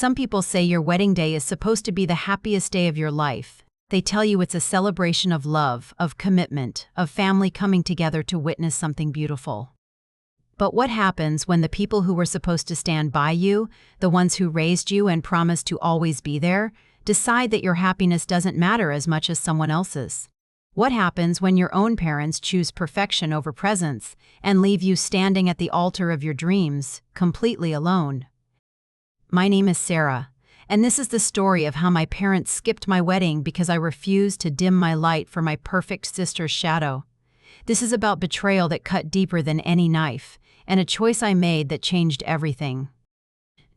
Some people say your wedding day is supposed to be the happiest day of your life. They tell you it's a celebration of love, of commitment, of family coming together to witness something beautiful. But what happens when the people who were supposed to stand by you, the ones who raised you and promised to always be there, decide that your happiness doesn't matter as much as someone else's? What happens when your own parents choose perfection over presence and leave you standing at the altar of your dreams, completely alone? My name is Sarah, and this is the story of how my parents skipped my wedding because I refused to dim my light for my perfect sister's shadow. This is about betrayal that cut deeper than any knife, and a choice I made that changed everything.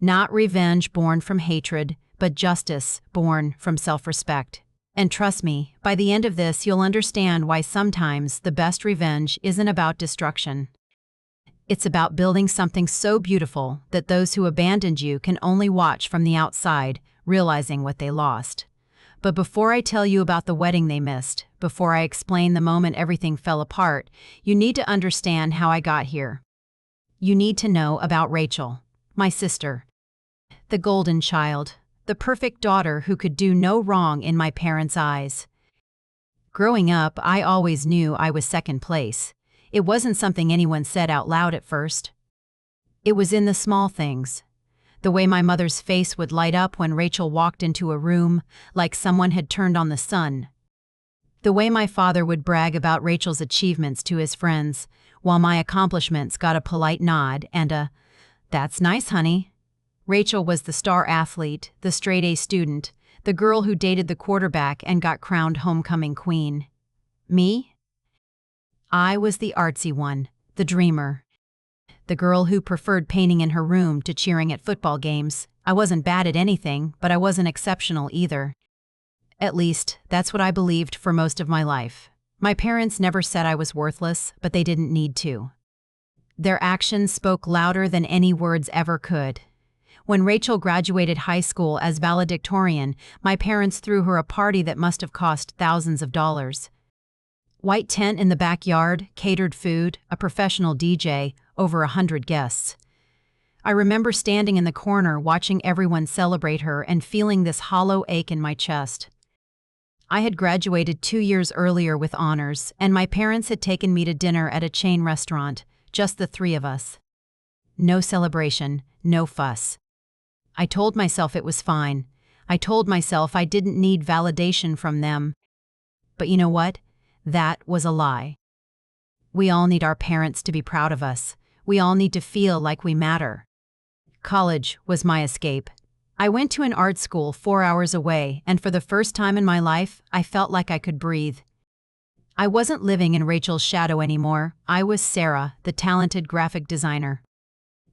Not revenge born from hatred, but justice born from self-respect. And trust me, by the end of this you'll understand why sometimes the best revenge isn't about destruction. It's about building something so beautiful that those who abandoned you can only watch from the outside, realizing what they lost. But before I tell you about the wedding they missed, before I explain the moment everything fell apart, you need to understand how I got here. You need to know about Rachel, my sister. The golden child, the perfect daughter who could do no wrong in my parents' eyes. Growing up, I always knew I was second place. It wasn't something anyone said out loud at first. It was in the small things. The way my mother's face would light up when Rachel walked into a room, like someone had turned on the sun. The way my father would brag about Rachel's achievements to his friends, while my accomplishments got a polite nod and a, "That's nice, honey." Rachel was the star athlete, the straight-A student, the girl who dated the quarterback and got crowned homecoming queen. Me? I was the artsy one, the dreamer. The girl who preferred painting in her room to cheering at football games. I wasn't bad at anything, but I wasn't exceptional either. At least, that's what I believed for most of my life. My parents never said I was worthless, but they didn't need to. Their actions spoke louder than any words ever could. When Rachel graduated high school as valedictorian, my parents threw her a party that must have cost thousands of dollars. White tent in the backyard, catered food, a professional DJ, over 100 guests. I remember standing in the corner watching everyone celebrate her and feeling this hollow ache in my chest. I had graduated 2 years earlier with honors, and my parents had taken me to dinner at a chain restaurant, just the three of us. No celebration, no fuss. I told myself it was fine. I told myself I didn't need validation from them. But you know what? That was a lie. We all need our parents to be proud of us. We all need to feel like we matter. College was my escape. I went to an art school 4 hours away, and for the first time in my life, I felt like I could breathe. I wasn't living in Rachel's shadow anymore. I was Sarah, the talented graphic designer.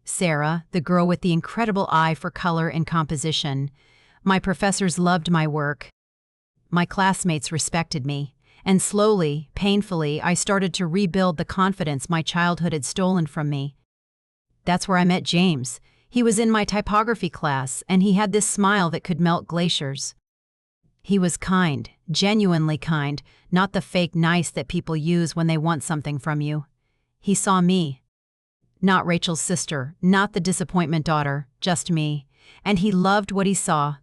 Sarah, the girl with the incredible eye for color and composition. My professors loved my work. My classmates respected me. And slowly, painfully, I started to rebuild the confidence my childhood had stolen from me. That's where I met James. He was in my typography class, and he had this smile that could melt glaciers. He was kind, genuinely kind, not the fake nice that people use when they want something from you. He saw me. Not Rachel's sister, not the disappointment daughter, just me. And he loved what he saw.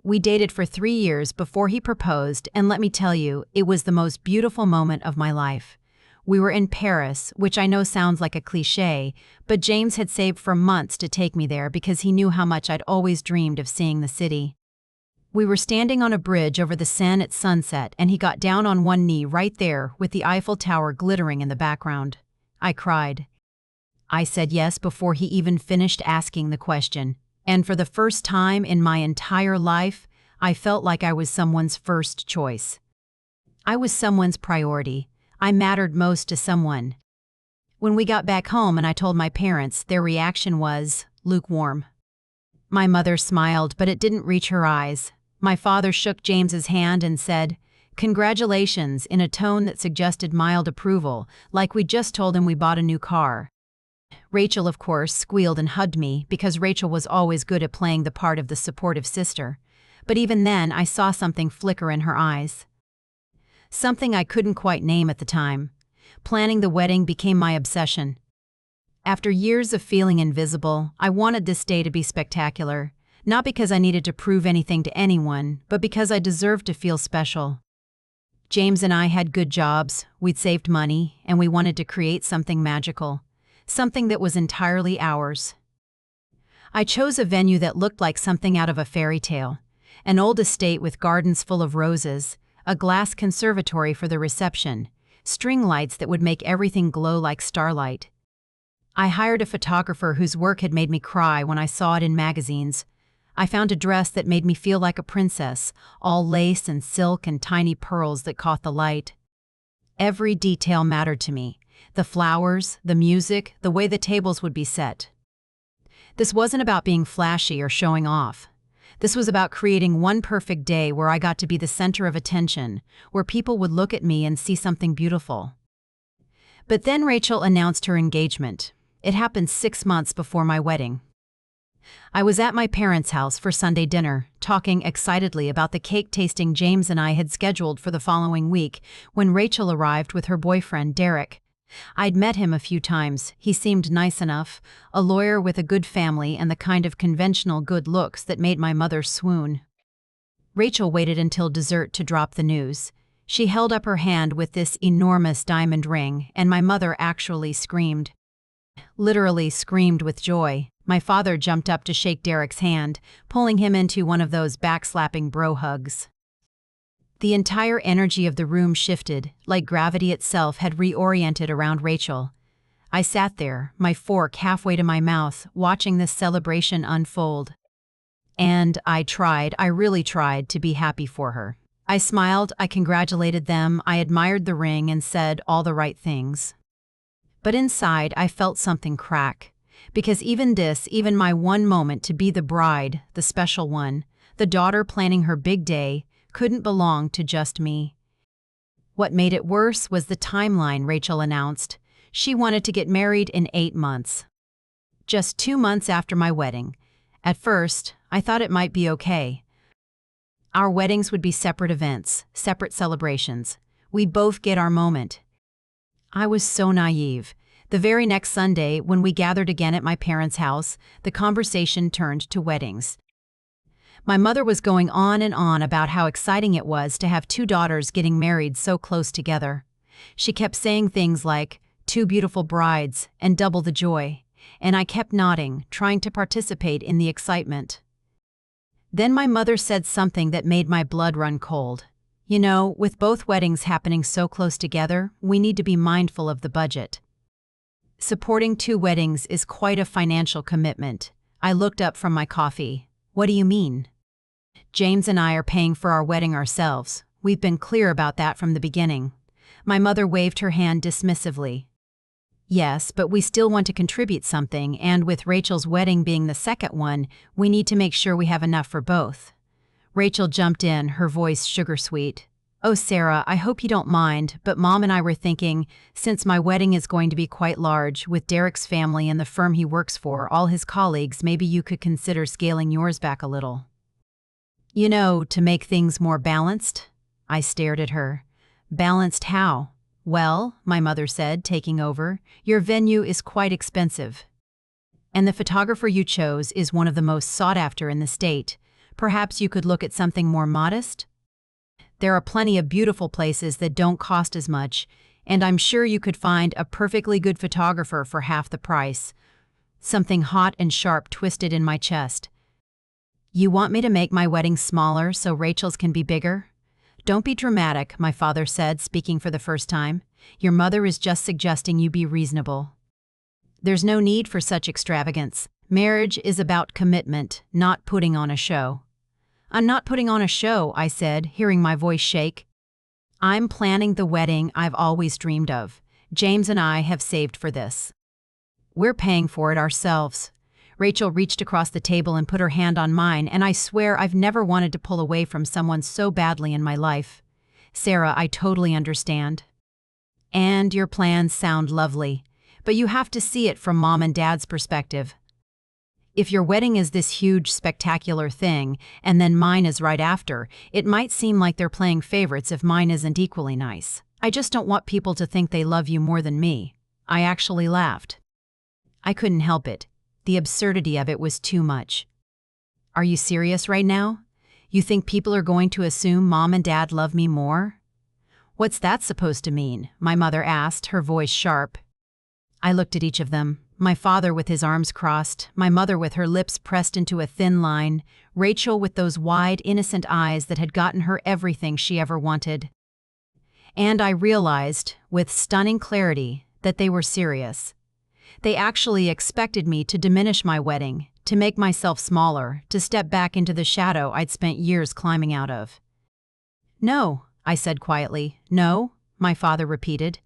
We dated for 3 years before he proposed, and let me tell you, it was the most beautiful moment of my life. We were in Paris, which I know sounds like a cliché, but James had saved for months to take me there because he knew how much I'd always dreamed of seeing the city. We were standing on a bridge over the Seine at sunset, and he got down on one knee right there with the Eiffel Tower glittering in the background. I cried. I said yes before he even finished asking the question. And for the first time in my entire life, I felt like I was someone's first choice. I was someone's priority. I mattered most to someone. When we got back home and I told my parents, their reaction was lukewarm. My mother smiled, but it didn't reach her eyes. My father shook James's hand and said, "Congratulations," in a tone that suggested mild approval, like we'd just told him we bought a new car. Rachel, of course, squealed and hugged me because Rachel was always good at playing the part of the supportive sister. But even then, I saw something flicker in her eyes. Something I couldn't quite name at the time. Planning the wedding became my obsession. After years of feeling invisible, I wanted this day to be spectacular. Not because I needed to prove anything to anyone, but because I deserved to feel special. James and I had good jobs, we'd saved money, and we wanted to create something magical. Something that was entirely ours. I chose a venue that looked like something out of a fairy tale. An old estate with gardens full of roses, a glass conservatory for the reception, string lights that would make everything glow like starlight. I hired a photographer whose work had made me cry when I saw it in magazines. I found a dress that made me feel like a princess, all lace and silk and tiny pearls that caught the light. Every detail mattered to me. The flowers, the music, the way the tables would be set. This wasn't about being flashy or showing off. This was about creating one perfect day where I got to be the center of attention, where people would look at me and see something beautiful. But then Rachel announced her engagement. It happened 6 months before my wedding. I was at my parents' house for Sunday dinner, talking excitedly about the cake tasting James and I had scheduled for the following week when Rachel arrived with her boyfriend, Derek. I'd met him a few times. He seemed nice enough, a lawyer with a good family and the kind of conventional good looks that made my mother swoon. Rachel waited until dessert to drop the news. She held up her hand with this enormous diamond ring, and my mother actually screamed. Literally screamed with joy. My father jumped up to shake Derek's hand, pulling him into one of those backslapping bro hugs. The entire energy of the room shifted, like gravity itself had reoriented around Rachel. I sat there, my fork halfway to my mouth, watching this celebration unfold. And I really tried to be happy for her. I smiled, I congratulated them, I admired the ring and said all the right things. But inside, I felt something crack. Because even my one moment to be the bride, the special one, the daughter planning her big day, couldn't belong to just me. What made it worse was the timeline Rachel announced. She wanted to get married in 8 months. Just 2 months after my wedding. At first, I thought it might be okay. Our weddings would be separate events, separate celebrations. We'd both get our moment. I was so naive. The very next Sunday, when we gathered again at my parents' house, the conversation turned to weddings. My mother was going on and on about how exciting it was to have 2 daughters getting married so close together. She kept saying things like, 2 beautiful brides, and double the joy, and I kept nodding, trying to participate in the excitement. Then my mother said something that made my blood run cold. You know, with both weddings happening so close together, we need to be mindful of the budget. Supporting 2 weddings is quite a financial commitment. I looked up from my coffee. What do you mean? James and I are paying for our wedding ourselves. We've been clear about that from the beginning. My mother waved her hand dismissively. Yes, but we still want to contribute something, and with Rachel's wedding being the second one, we need to make sure we have enough for both. Rachel jumped in, her voice sugar-sweet. Oh, Sarah, I hope you don't mind, but Mom and I were thinking, since my wedding is going to be quite large, with Derek's family and the firm he works for, all his colleagues, maybe you could consider scaling yours back a little. You know, to make things more balanced? I stared at her. Balanced how? Well, my mother said, taking over, your venue is quite expensive. And the photographer you chose is one of the most sought after in the state. Perhaps you could look at something more modest? There are plenty of beautiful places that don't cost as much, and I'm sure you could find a perfectly good photographer for half the price. Something hot and sharp twisted in my chest. You want me to make my wedding smaller so Rachel's can be bigger? Don't be dramatic, my father said, speaking for the first time. Your mother is just suggesting you be reasonable. There's no need for such extravagance. Marriage is about commitment, not putting on a show. I'm not putting on a show, I said, hearing my voice shake. I'm planning the wedding I've always dreamed of. James and I have saved for this. We're paying for it ourselves. Rachel reached across the table and put her hand on mine, and I swear I've never wanted to pull away from someone so badly in my life. Sarah, I totally understand. And your plans sound lovely, but you have to see it from Mom and Dad's perspective. If your wedding is this huge, spectacular thing, and then mine is right after, it might seem like they're playing favorites if mine isn't equally nice. I just don't want people to think they love you more than me. I actually laughed. I couldn't help it. The absurdity of it was too much. Are you serious right now? You think people are going to assume Mom and Dad love me more? What's that supposed to mean? My mother asked, her voice sharp. I looked at each of them, my father with his arms crossed, my mother with her lips pressed into a thin line, Rachel with those wide, innocent eyes that had gotten her everything she ever wanted. And I realized, with stunning clarity, that they were serious. They actually expected me to diminish my wedding, to make myself smaller, to step back into the shadow I'd spent years climbing out of. No, I said quietly. No, my father repeated.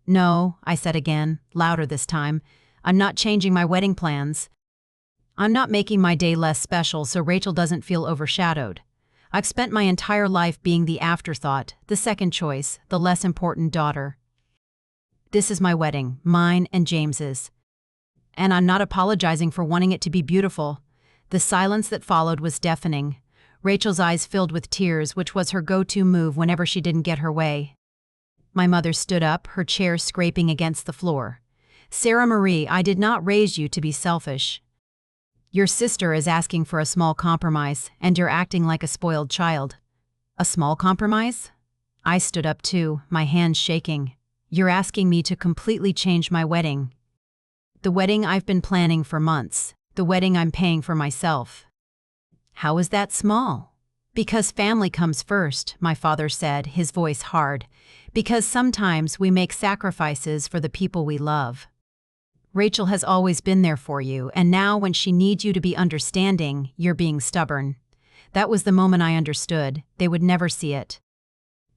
No, I said again, louder this time. I'm not changing my wedding plans. I'm not making my day less special so Rachel doesn't feel overshadowed. I've spent my entire life being the afterthought, the second choice, the less important daughter. This is my wedding, mine and James's. And I'm not apologizing for wanting it to be beautiful. The silence that followed was deafening. Rachel's eyes filled with tears, which was her go-to move whenever she didn't get her way. My mother stood up, her chair scraping against the floor. Sarah Marie, I did not raise you to be selfish. Your sister is asking for a small compromise, and you're acting like a spoiled child. A small compromise? I stood up too, my hands shaking. You're asking me to completely change my wedding. The wedding I've been planning for months. The wedding I'm paying for myself. How is that small? Because family comes first, my father said, his voice hard. Because sometimes we make sacrifices for the people we love. Rachel has always been there for you, and now when she needs you to be understanding, you're being stubborn. That was the moment I understood. They would never see it.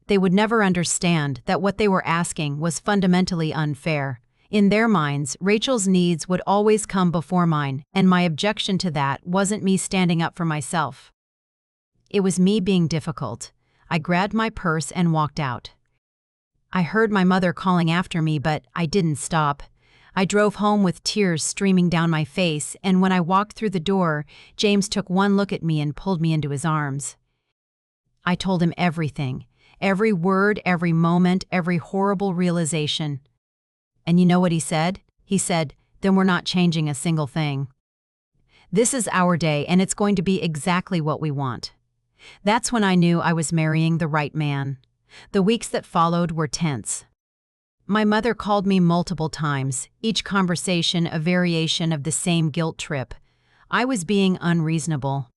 They would never understand that what they were asking was fundamentally unfair. In their minds, Rachel's needs would always come before mine, and my objection to that wasn't me standing up for myself. It was me being difficult. I grabbed my purse and walked out. I heard my mother calling after me, but I didn't stop. I drove home with tears streaming down my face, and when I walked through the door, James took one look at me and pulled me into his arms. I told him everything, every word, every moment, every horrible realization. And you know what he said? He said, "Then we're not changing a single thing. This is our day, and it's going to be exactly what we want." That's when I knew I was marrying the right man. The weeks that followed were tense. My mother called me multiple times, each conversation a variation of the same guilt trip. I was being unreasonable.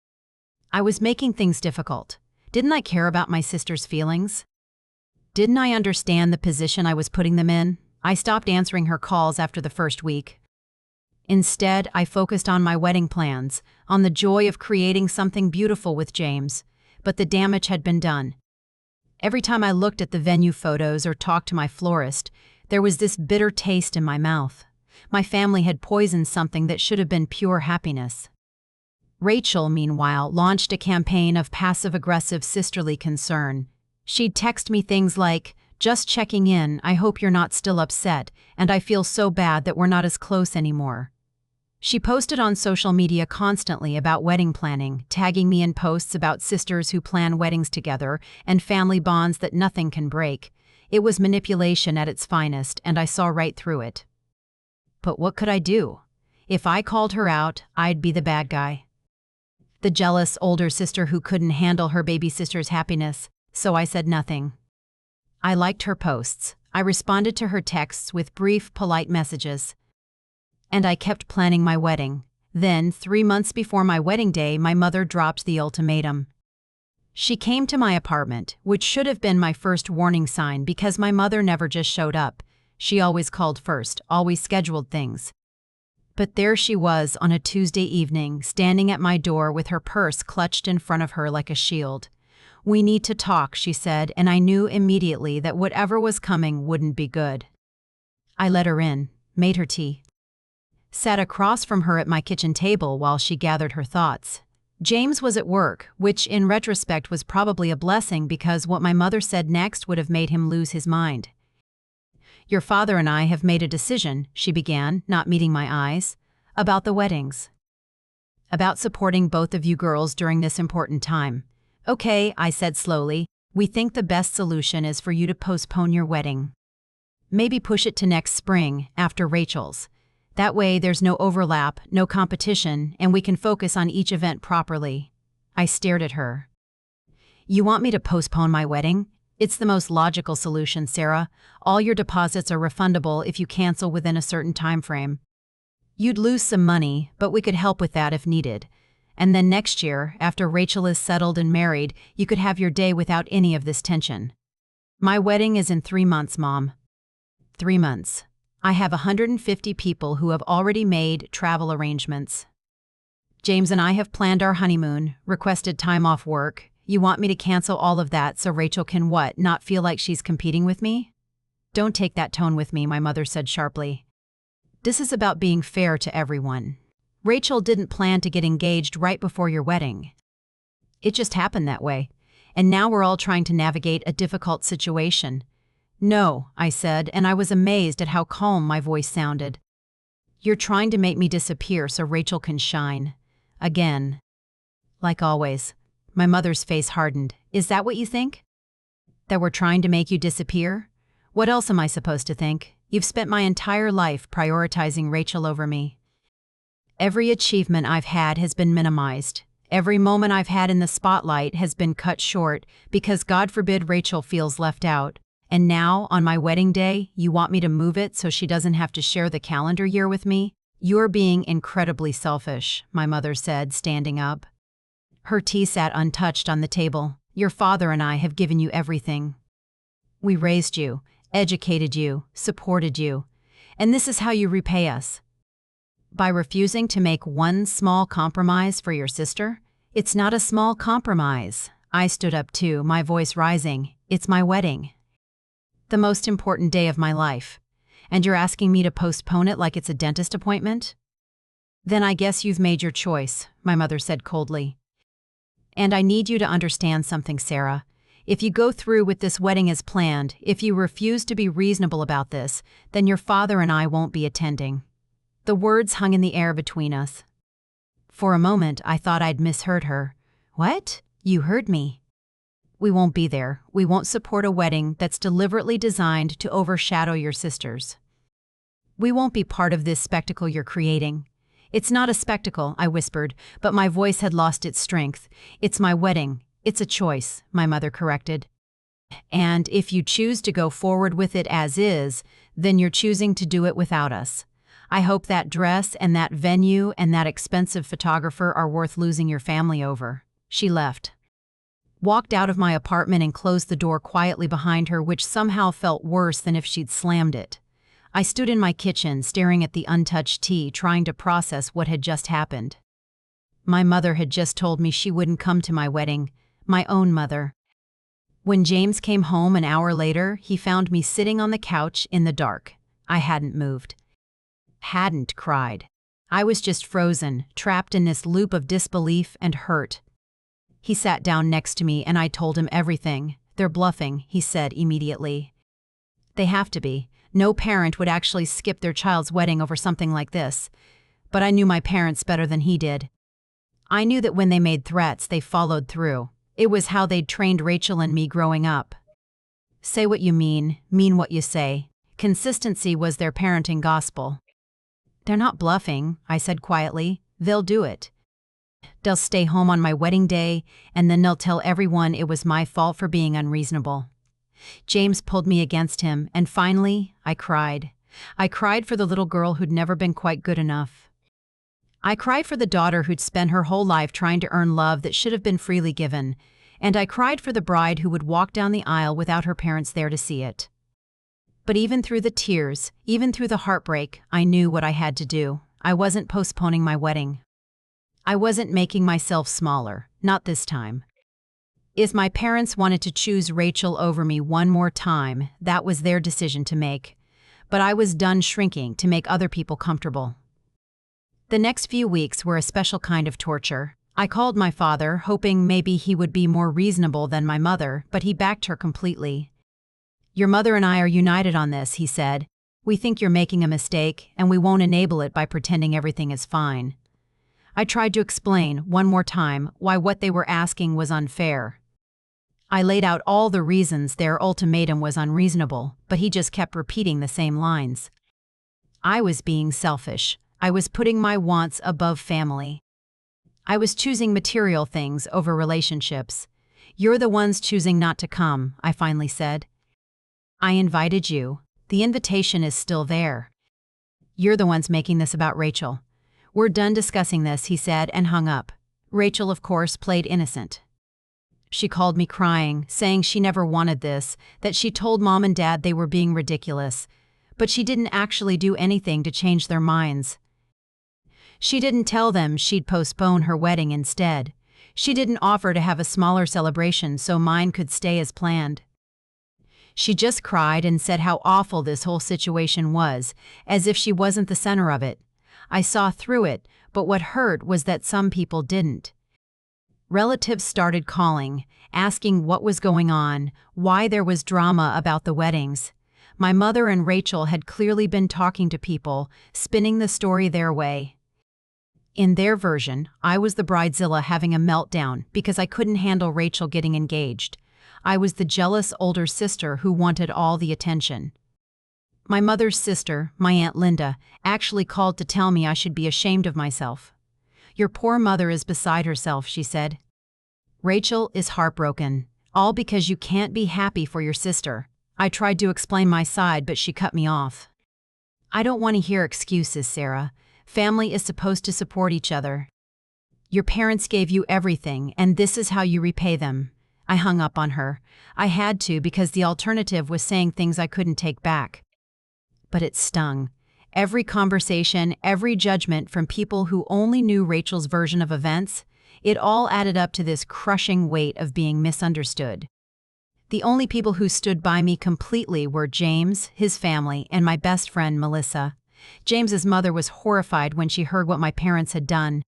I was making things difficult. Didn't I care about my sister's feelings? Didn't I understand the position I was putting them in? I stopped answering her calls after the first week. Instead, I focused on my wedding plans, on the joy of creating something beautiful with James. But the damage had been done. Every time I looked at the venue photos or talked to my florist, there was this bitter taste in my mouth. My family had poisoned something that should have been pure happiness. Rachel, meanwhile, launched a campaign of passive-aggressive sisterly concern. She'd text me things like, "Just checking in, I hope you're not still upset, and I feel so bad that we're not as close anymore." She posted on social media constantly about wedding planning, tagging me in posts about sisters who plan weddings together and family bonds that nothing can break. It was manipulation at its finest, and I saw right through it. But what could I do? If I called her out, I'd be the bad guy. The jealous older sister who couldn't handle her baby sister's happiness, so I said nothing. I liked her posts. I responded to her texts with brief, polite messages. And I kept planning my wedding. Then, 3 months before my wedding day, my mother dropped the ultimatum. She came to my apartment, which should have been my first warning sign because my mother never just showed up. She always called first, always scheduled things. But there she was on a Tuesday evening, standing at my door with her purse clutched in front of her like a shield. "We need to talk," she said, and I knew immediately that whatever was coming wouldn't be good. I let her in, made her tea. Sat across from her at my kitchen table while she gathered her thoughts. James was at work, which in retrospect was probably a blessing because what my mother said next would have made him lose his mind. "Your father and I have made a decision," she began, not meeting my eyes, "about the weddings. About supporting both of you girls during this important time." "Okay," I said slowly, "we think the best solution is for you to postpone your wedding. Maybe push it to next spring, after Rachel's. That way there's no overlap, no competition, and we can focus on each event properly. I stared at her. You want me to postpone my wedding? It's the most logical solution, Sarah. All your deposits are refundable if you cancel within a certain time frame. You'd lose some money, but we could help with that if needed. And then next year, after Rachel is settled and married, you could have your day without any of this tension. My wedding is in 3 months, Mom. 3 months. I have 150 people who have already made travel arrangements. James and I have planned our honeymoon, requested time off work. You want me to cancel all of that so Rachel can what, not feel like she's competing with me? Don't take that tone with me, my mother said sharply. This is about being fair to everyone. Rachel didn't plan to get engaged right before your wedding. It just happened that way, and now we're all trying to navigate a difficult situation. No, I said, and I was amazed at how calm my voice sounded. You're trying to make me disappear so Rachel can shine. Again. Like always. My mother's face hardened. Is that what you think? That we're trying to make you disappear? What else am I supposed to think? You've spent my entire life prioritizing Rachel over me. Every achievement I've had has been minimized. Every moment I've had in the spotlight has been cut short because God forbid Rachel feels left out. And now, on my wedding day, you want me to move it so she doesn't have to share the calendar year with me? You're being incredibly selfish, my mother said, standing up. Her tea sat untouched on the table. Your father and I have given you everything. We raised you, educated you, supported you. And this is how you repay us. By refusing to make one small compromise for your sister? It's not a small compromise. I stood up too, my voice rising. It's my wedding. The most important day of my life. And you're asking me to postpone it like it's a dentist appointment? Then I guess you've made your choice, my mother said coldly. And I need you to understand something, Sarah. If you go through with this wedding as planned, if you refuse to be reasonable about this, then your father and I won't be attending. The words hung in the air between us. For a moment, I thought I'd misheard her. What? You heard me. We won't be there. We won't support a wedding that's deliberately designed to overshadow your sisters. We won't be part of this spectacle you're creating. It's not a spectacle, I whispered, but my voice had lost its strength. It's my wedding. It's a choice, my mother corrected. And if you choose to go forward with it as is, then you're choosing to do it without us. I hope that dress and that venue and that expensive photographer are worth losing your family over. She left. Walked out of my apartment and closed the door quietly behind her, which somehow felt worse than if she'd slammed it. I stood in my kitchen, staring at the untouched tea, trying to process what had just happened. My mother had just told me she wouldn't come to my wedding, my own mother. When James came home an hour later, he found me sitting on the couch in the dark. I hadn't moved. Hadn't cried. I was just frozen, trapped in this loop of disbelief and hurt. He sat down next to me and I told him everything. They're bluffing, he said immediately. They have to be. No parent would actually skip their child's wedding over something like this. But I knew my parents better than he did. I knew that when they made threats, they followed through. It was how they'd trained Rachel and me growing up. Say what you mean what you say. Consistency was their parenting gospel. They're not bluffing, I said quietly. They'll do it. They'll stay home on my wedding day, and then they'll tell everyone it was my fault for being unreasonable. James pulled me against him, and finally, I cried. I cried for the little girl who'd never been quite good enough. I cried for the daughter who'd spent her whole life trying to earn love that should have been freely given, and I cried for the bride who would walk down the aisle without her parents there to see it. But even through the tears, even through the heartbreak, I knew what I had to do. I wasn't postponing my wedding. I wasn't making myself smaller, not this time. If my parents wanted to choose Rachel over me one more time, that was their decision to make. But I was done shrinking to make other people comfortable. The next few weeks were a special kind of torture. I called my father, hoping maybe he would be more reasonable than my mother, but he backed her completely. Your mother and I are united on this, he said. We think you're making a mistake, and we won't enable it by pretending everything is fine. I tried to explain, one more time, why what they were asking was unfair. I laid out all the reasons their ultimatum was unreasonable, but he just kept repeating the same lines. I was being selfish. I was putting my wants above family. I was choosing material things over relationships. You're the ones choosing not to come, I finally said. I invited you. The invitation is still there. You're the ones making this about Rachel. We're done discussing this, he said and hung up. Rachel, of course, played innocent. She called me crying, saying she never wanted this, that she told Mom and Dad they were being ridiculous, but she didn't actually do anything to change their minds. She didn't tell them she'd postpone her wedding instead. She didn't offer to have a smaller celebration so mine could stay as planned. She just cried and said how awful this whole situation was, as if she wasn't the center of it. I saw through it, but what hurt was that some people didn't. Relatives started calling, asking what was going on, why there was drama about the weddings. My mother and Rachel had clearly been talking to people, spinning the story their way. In their version, I was the bridezilla having a meltdown because I couldn't handle Rachel getting engaged. I was the jealous older sister who wanted all the attention. My mother's sister, my Aunt Linda, actually called to tell me I should be ashamed of myself. Your poor mother is beside herself, she said. Rachel is heartbroken, all because you can't be happy for your sister. I tried to explain my side, but she cut me off. I don't want to hear excuses, Sarah. Family is supposed to support each other. Your parents gave you everything, and this is how you repay them. I hung up on her. I had to because the alternative was saying things I couldn't take back. But it stung. Every conversation, every judgment from people who only knew Rachel's version of events, it all added up to this crushing weight of being misunderstood. The only people who stood by me completely were James, his family, and my best friend, Melissa. James's mother was horrified when she heard what my parents had done.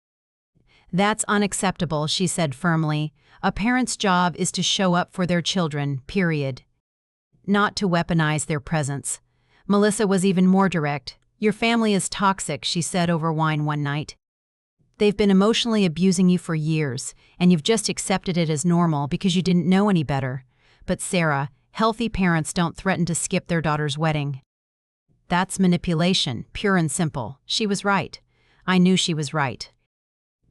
That's unacceptable, she said firmly. A parent's job is to show up for their children, period. Not to weaponize their presence. Melissa was even more direct. Your family is toxic, she said over wine one night. They've been emotionally abusing you for years, and you've just accepted it as normal because you didn't know any better. But Sarah, healthy parents don't threaten to skip their daughter's wedding. That's manipulation, pure and simple. She was right. I knew she was right.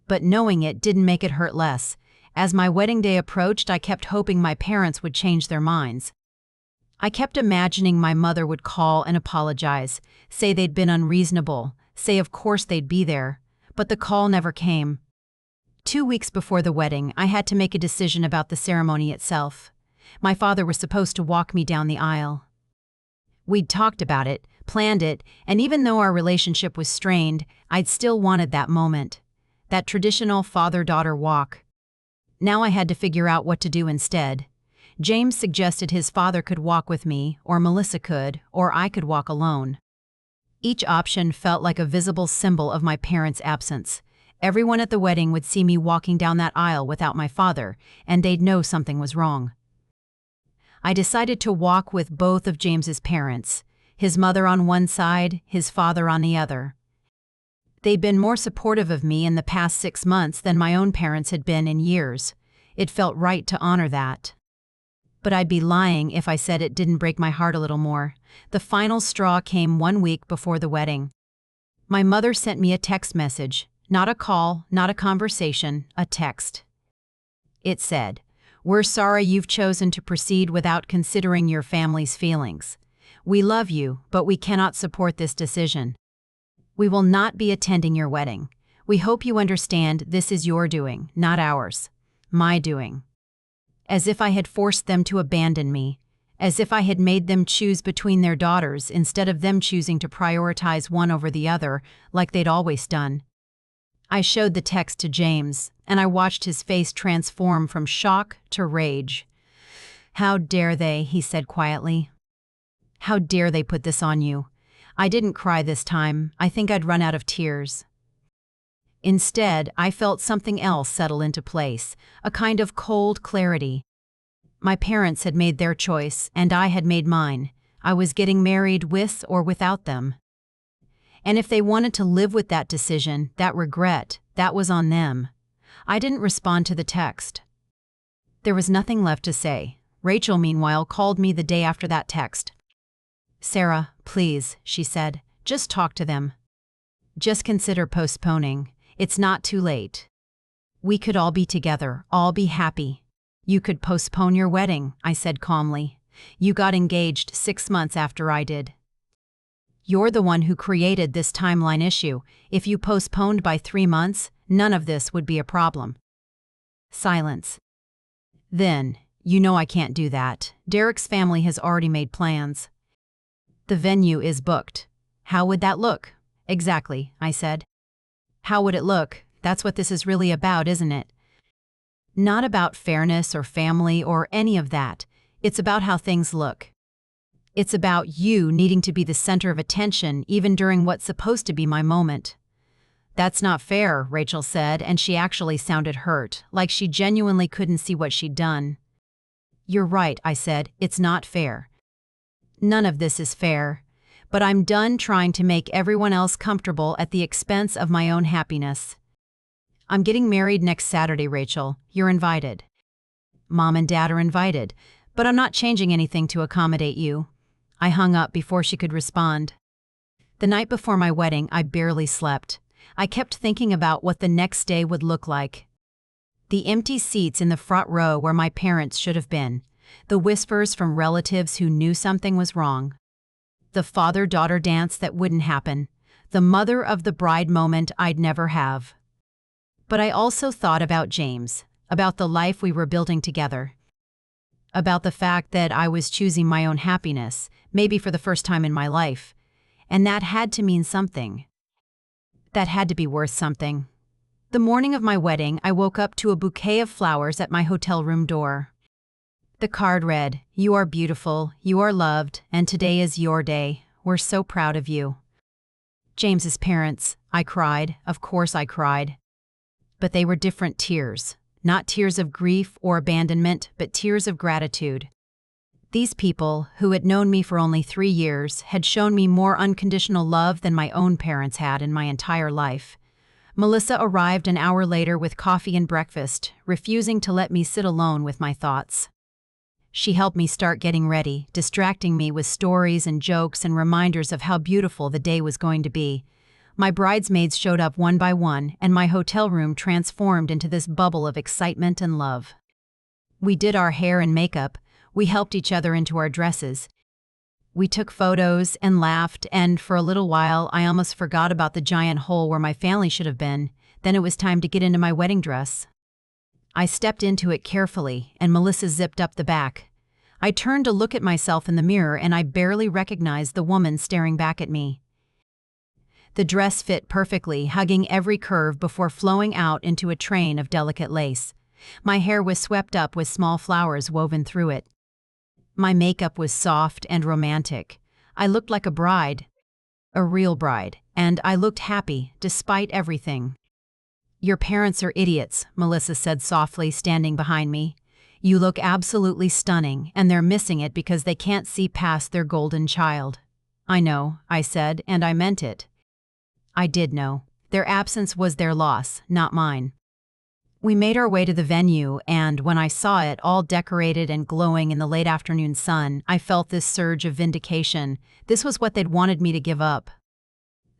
But knowing it didn't make it hurt less. As my wedding day approached, I kept hoping my parents would change their minds. I kept imagining my mother would call and apologize, say they'd been unreasonable, say of course they'd be there. But the call never came. 2 weeks before the wedding, I had to make a decision about the ceremony itself. My father was supposed to walk me down the aisle. We'd talked about it, planned it, and even though our relationship was strained, I'd still wanted that moment. That traditional father-daughter walk. Now I had to figure out what to do instead. James suggested his father could walk with me, or Melissa could, or I could walk alone. Each option felt like a visible symbol of my parents' absence. Everyone at the wedding would see me walking down that aisle without my father, and they'd know something was wrong. I decided to walk with both of James's parents, his mother on one side, his father on the other. They'd been more supportive of me in the past 6 months than my own parents had been in years. It felt right to honor that. But I'd be lying if I said it didn't break my heart a little more. The final straw came 1 week before the wedding. My mother sent me a text message, not a call, not a conversation, a text. It said, "We're sorry you've chosen to proceed without considering your family's feelings. We love you, but we cannot support this decision. We will not be attending your wedding. We hope you understand this is your doing, not ours. My doing." As if I had forced them to abandon me, as if I had made them choose between their daughters instead of them choosing to prioritize one over the other like they'd always done. I showed the text to James, and I watched his face transform from shock to rage. "How dare they," he said quietly. "How dare they put this on you?" I didn't cry this time. I think I'd run out of tears. Instead, I felt something else settle into place, a kind of cold clarity. My parents had made their choice, and I had made mine. I was getting married with or without them. And if they wanted to live with that decision, that regret, that was on them. I didn't respond to the text. There was nothing left to say. Rachel, meanwhile, called me the day after that text. "Sarah, please," she said, Just talk to them. Just consider postponing. It's not too late. We could all be together, all be happy. You could postpone your wedding, I said calmly. You got engaged 6 months after I did. You're the one who created this timeline issue. If you postponed by 3 months, none of this would be a problem. Silence. Then, you know I can't do that. Derek's family has already made plans. The venue is booked. How would that look? Exactly, I said. How would it look? That's what this is really about, isn't it? Not about fairness or family or any of that. It's about how things look. It's about you needing to be the center of attention even during what's supposed to be my moment. That's not fair, Rachel said, and she actually sounded hurt, like she genuinely couldn't see what she'd done. You're right, I said, it's not fair. None of this is fair. But I'm done trying to make everyone else comfortable at the expense of my own happiness. I'm getting married next Saturday, Rachel. You're invited. Mom and Dad are invited, but I'm not changing anything to accommodate you. I hung up before she could respond. The night before my wedding, I barely slept. I kept thinking about what the next day would look like. The empty seats in the front row where my parents should have been. The whispers from relatives who knew something was wrong. The father-daughter dance that wouldn't happen. The mother of the bride moment I'd never have. But I also thought about James, about the life we were building together. About the fact that I was choosing my own happiness, maybe for the first time in my life. And that had to mean something. That had to be worth something. The morning of my wedding, I woke up to a bouquet of flowers at my hotel room door. The card read, "You are beautiful, you are loved, and today is your day. We're so proud of you." James's parents, I cried, of course I cried. But they were different tears, not tears of grief or abandonment, but tears of gratitude. These people, who had known me for only 3 years, had shown me more unconditional love than my own parents had in my entire life. Melissa arrived an hour later with coffee and breakfast, refusing to let me sit alone with my thoughts. She helped me start getting ready, distracting me with stories and jokes and reminders of how beautiful the day was going to be. My bridesmaids showed up one by one, and my hotel room transformed into this bubble of excitement and love. We did our hair and makeup. We helped each other into our dresses. We took photos and laughed, and for a little while I almost forgot about the giant hole where my family should have been. Then it was time to get into my wedding dress. I stepped into it carefully, and Melissa zipped up the back. I turned to look at myself in the mirror, and I barely recognized the woman staring back at me. The dress fit perfectly, hugging every curve before flowing out into a train of delicate lace. My hair was swept up with small flowers woven through it. My makeup was soft and romantic. I looked like a bride, a real bride, and I looked happy, despite everything. "Your parents are idiots," Melissa said softly, standing behind me. "You look absolutely stunning, and they're missing it because they can't see past their golden child." "I know," I said, and I meant it. I did know. Their absence was their loss, not mine. We made our way to the venue, and when I saw it all decorated and glowing in the late afternoon sun, I felt this surge of vindication. This was what they'd wanted me to give up.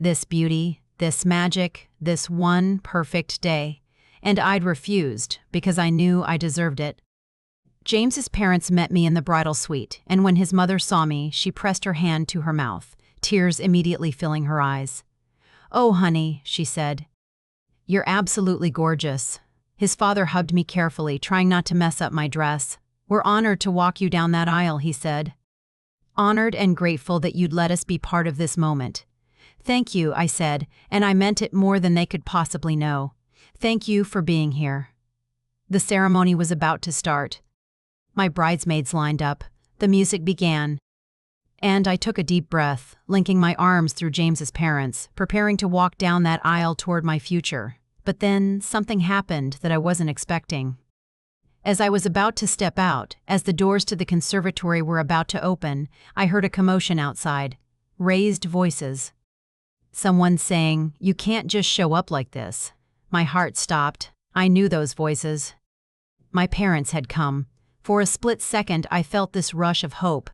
This beauty, this magic, this one perfect day. And I'd refused, because I knew I deserved it. James's parents met me in the bridal suite, and when his mother saw me, she pressed her hand to her mouth, tears immediately filling her eyes. "Oh, honey," she said. "You're absolutely gorgeous." His father hugged me carefully, trying not to mess up my dress. "We're honored to walk you down that aisle," he said. "Honored and grateful that you'd let us be part of this moment." "Thank you," I said, and I meant it more than they could possibly know. "Thank you for being here." The ceremony was about to start. My bridesmaids lined up. The music began. And I took a deep breath, linking my arms through James's parents, preparing to walk down that aisle toward my future. But then something happened that I wasn't expecting. As I was about to step out, as the doors to the conservatory were about to open, I heard a commotion outside. Raised voices. Someone saying, "You can't just show up like this." My heart stopped. I knew those voices. My parents had come. For a split second, I felt this rush of hope.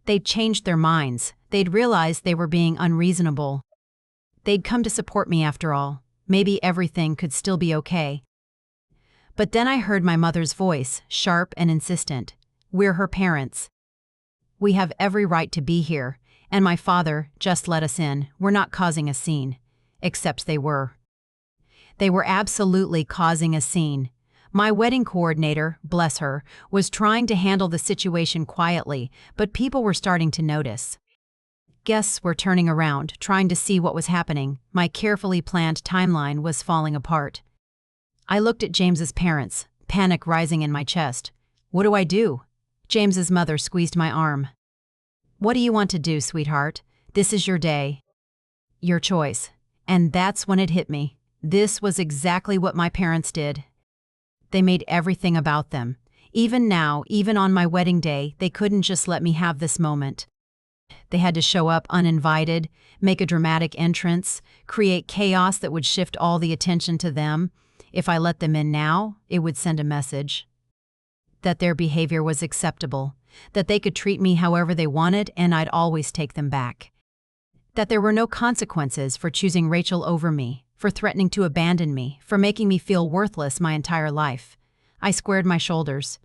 They'd changed their minds. They'd realized they were being unreasonable. They'd come to support me after all. Maybe everything could still be okay. But then I heard my mother's voice, sharp and insistent. We're her parents. We have every right to be here, and my father just let us in. We're not causing a scene. Except they were. They were absolutely causing a scene. My wedding coordinator, bless her, was trying to handle the situation quietly, but people were starting to notice. Guests were turning around, trying to see what was happening. My carefully planned timeline was falling apart. I looked at James's parents, panic rising in my chest. What do I do? James's mother squeezed my arm. What do you want to do, sweetheart? This is your day. Your choice. And that's when it hit me. This was exactly what my parents did. They made everything about them. Even now, even on my wedding day, they couldn't just let me have this moment. They had to show up uninvited, make a dramatic entrance, create chaos that would shift all the attention to them. If I let them in now, it would send a message. That their behavior was acceptable, that they could treat me however they wanted and I'd always take them back. That there were no consequences for choosing Rachel over me, for threatening to abandon me, for making me feel worthless my entire life. I squared my shoulders.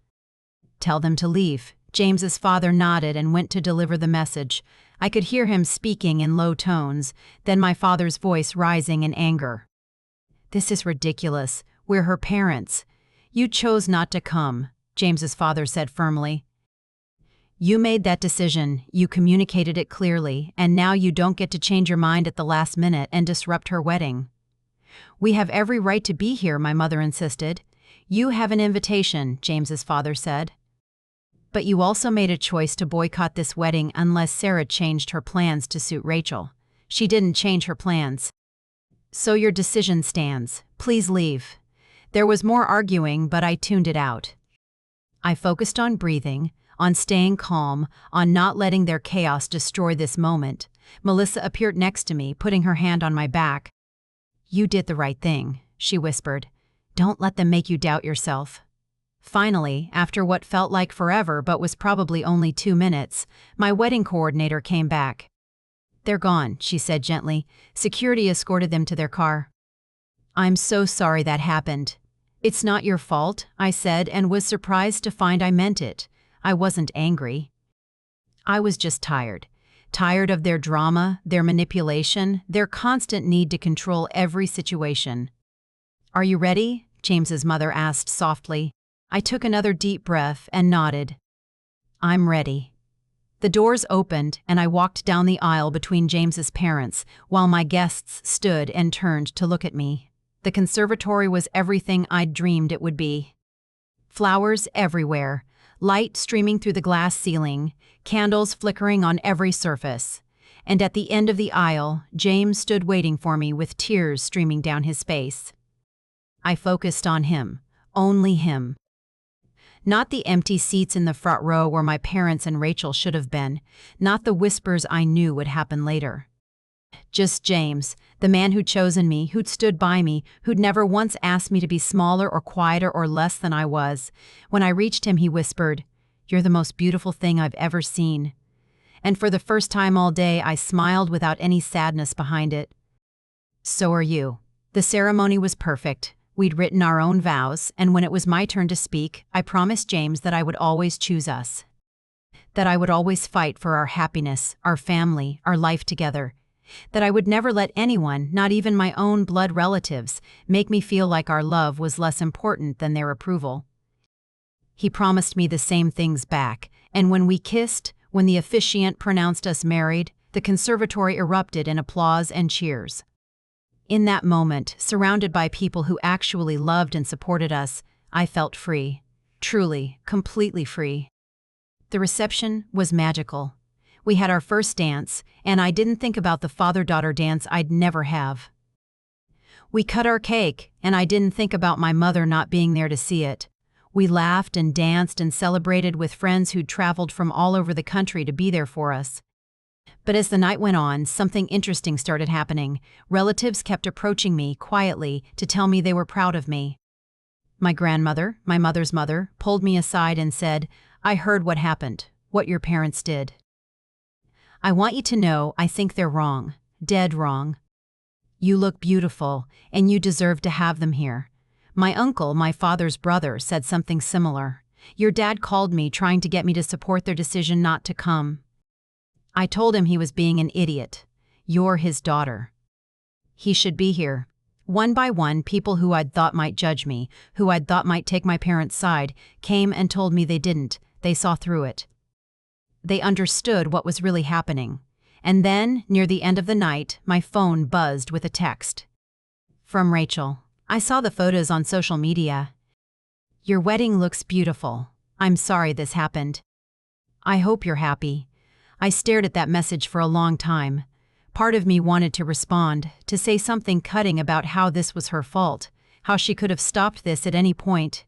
Tell them to leave. James's father nodded and went to deliver the message. I could hear him speaking in low tones, then my father's voice rising in anger. This is ridiculous. We're her parents. You chose not to come, James's father said firmly. You made that decision, you communicated it clearly, and now you don't get to change your mind at the last minute and disrupt her wedding. We have every right to be here, my mother insisted. You have an invitation, James's father said. But you also made a choice to boycott this wedding unless Sarah changed her plans to suit Rachel. She didn't change her plans. So your decision stands. Please leave. There was more arguing, but I tuned it out. I focused on breathing, on staying calm, on not letting their chaos destroy this moment. Melissa appeared next to me, putting her hand on my back. You did the right thing, she whispered. Don't let them make you doubt yourself. Finally, after what felt like forever but was probably only 2 minutes, my wedding coordinator came back. They're gone, she said gently. Security escorted them to their car. I'm so sorry that happened. It's not your fault, I said, and was surprised to find I meant it. I wasn't angry. I was just tired. Tired of their drama, their manipulation, their constant need to control every situation. Are you ready? James's mother asked softly. I took another deep breath and nodded. I'm ready. The doors opened and I walked down the aisle between James's parents while my guests stood and turned to look at me. The conservatory was everything I'd dreamed it would be. Flowers everywhere, light streaming through the glass ceiling, candles flickering on every surface. And at the end of the aisle, James stood waiting for me with tears streaming down his face. I focused on him, only him. Not the empty seats in the front row where my parents and Rachel should have been, not the whispers I knew would happen later. Just James, the man who'd chosen me, who'd stood by me, who'd never once asked me to be smaller or quieter or less than I was. When I reached him, he whispered, "You're the most beautiful thing I've ever seen." And for the first time all day, I smiled without any sadness behind it. So are you. The ceremony was perfect. We'd written our own vows, and when it was my turn to speak, I promised James that I would always choose us. That I would always fight for our happiness, our family, our life together. That I would never let anyone, not even my own blood relatives, make me feel like our love was less important than their approval. He promised me the same things back, and when we kissed, when the officiant pronounced us married, the conservatory erupted in applause and cheers. In that moment, surrounded by people who actually loved and supported us, I felt free. Truly, completely free. The reception was magical. We had our first dance, and I didn't think about the father-daughter dance I'd never have. We cut our cake, and I didn't think about my mother not being there to see it. We laughed and danced and celebrated with friends who'd traveled from all over the country to be there for us. But as the night went on, something interesting started happening. Relatives kept approaching me quietly to tell me they were proud of me. My grandmother, my mother's mother, pulled me aside and said, "I heard what happened, what your parents did." I want you to know I think they're wrong. Dead wrong. You look beautiful, and you deserve to have them here. My uncle, my father's brother, said something similar. Your dad called me trying to get me to support their decision not to come. I told him he was being an idiot. You're his daughter. He should be here. One by one, people who I'd thought might judge me, who I'd thought might take my parents' side, came and told me they didn't. They saw through it. They understood what was really happening. And then, near the end of the night, my phone buzzed with a text. From Rachel. I saw the photos on social media. Your wedding looks beautiful. I'm sorry this happened. I hope you're happy. I stared at that message for a long time. Part of me wanted to respond, to say something cutting about how this was her fault, how she could have stopped this at any point.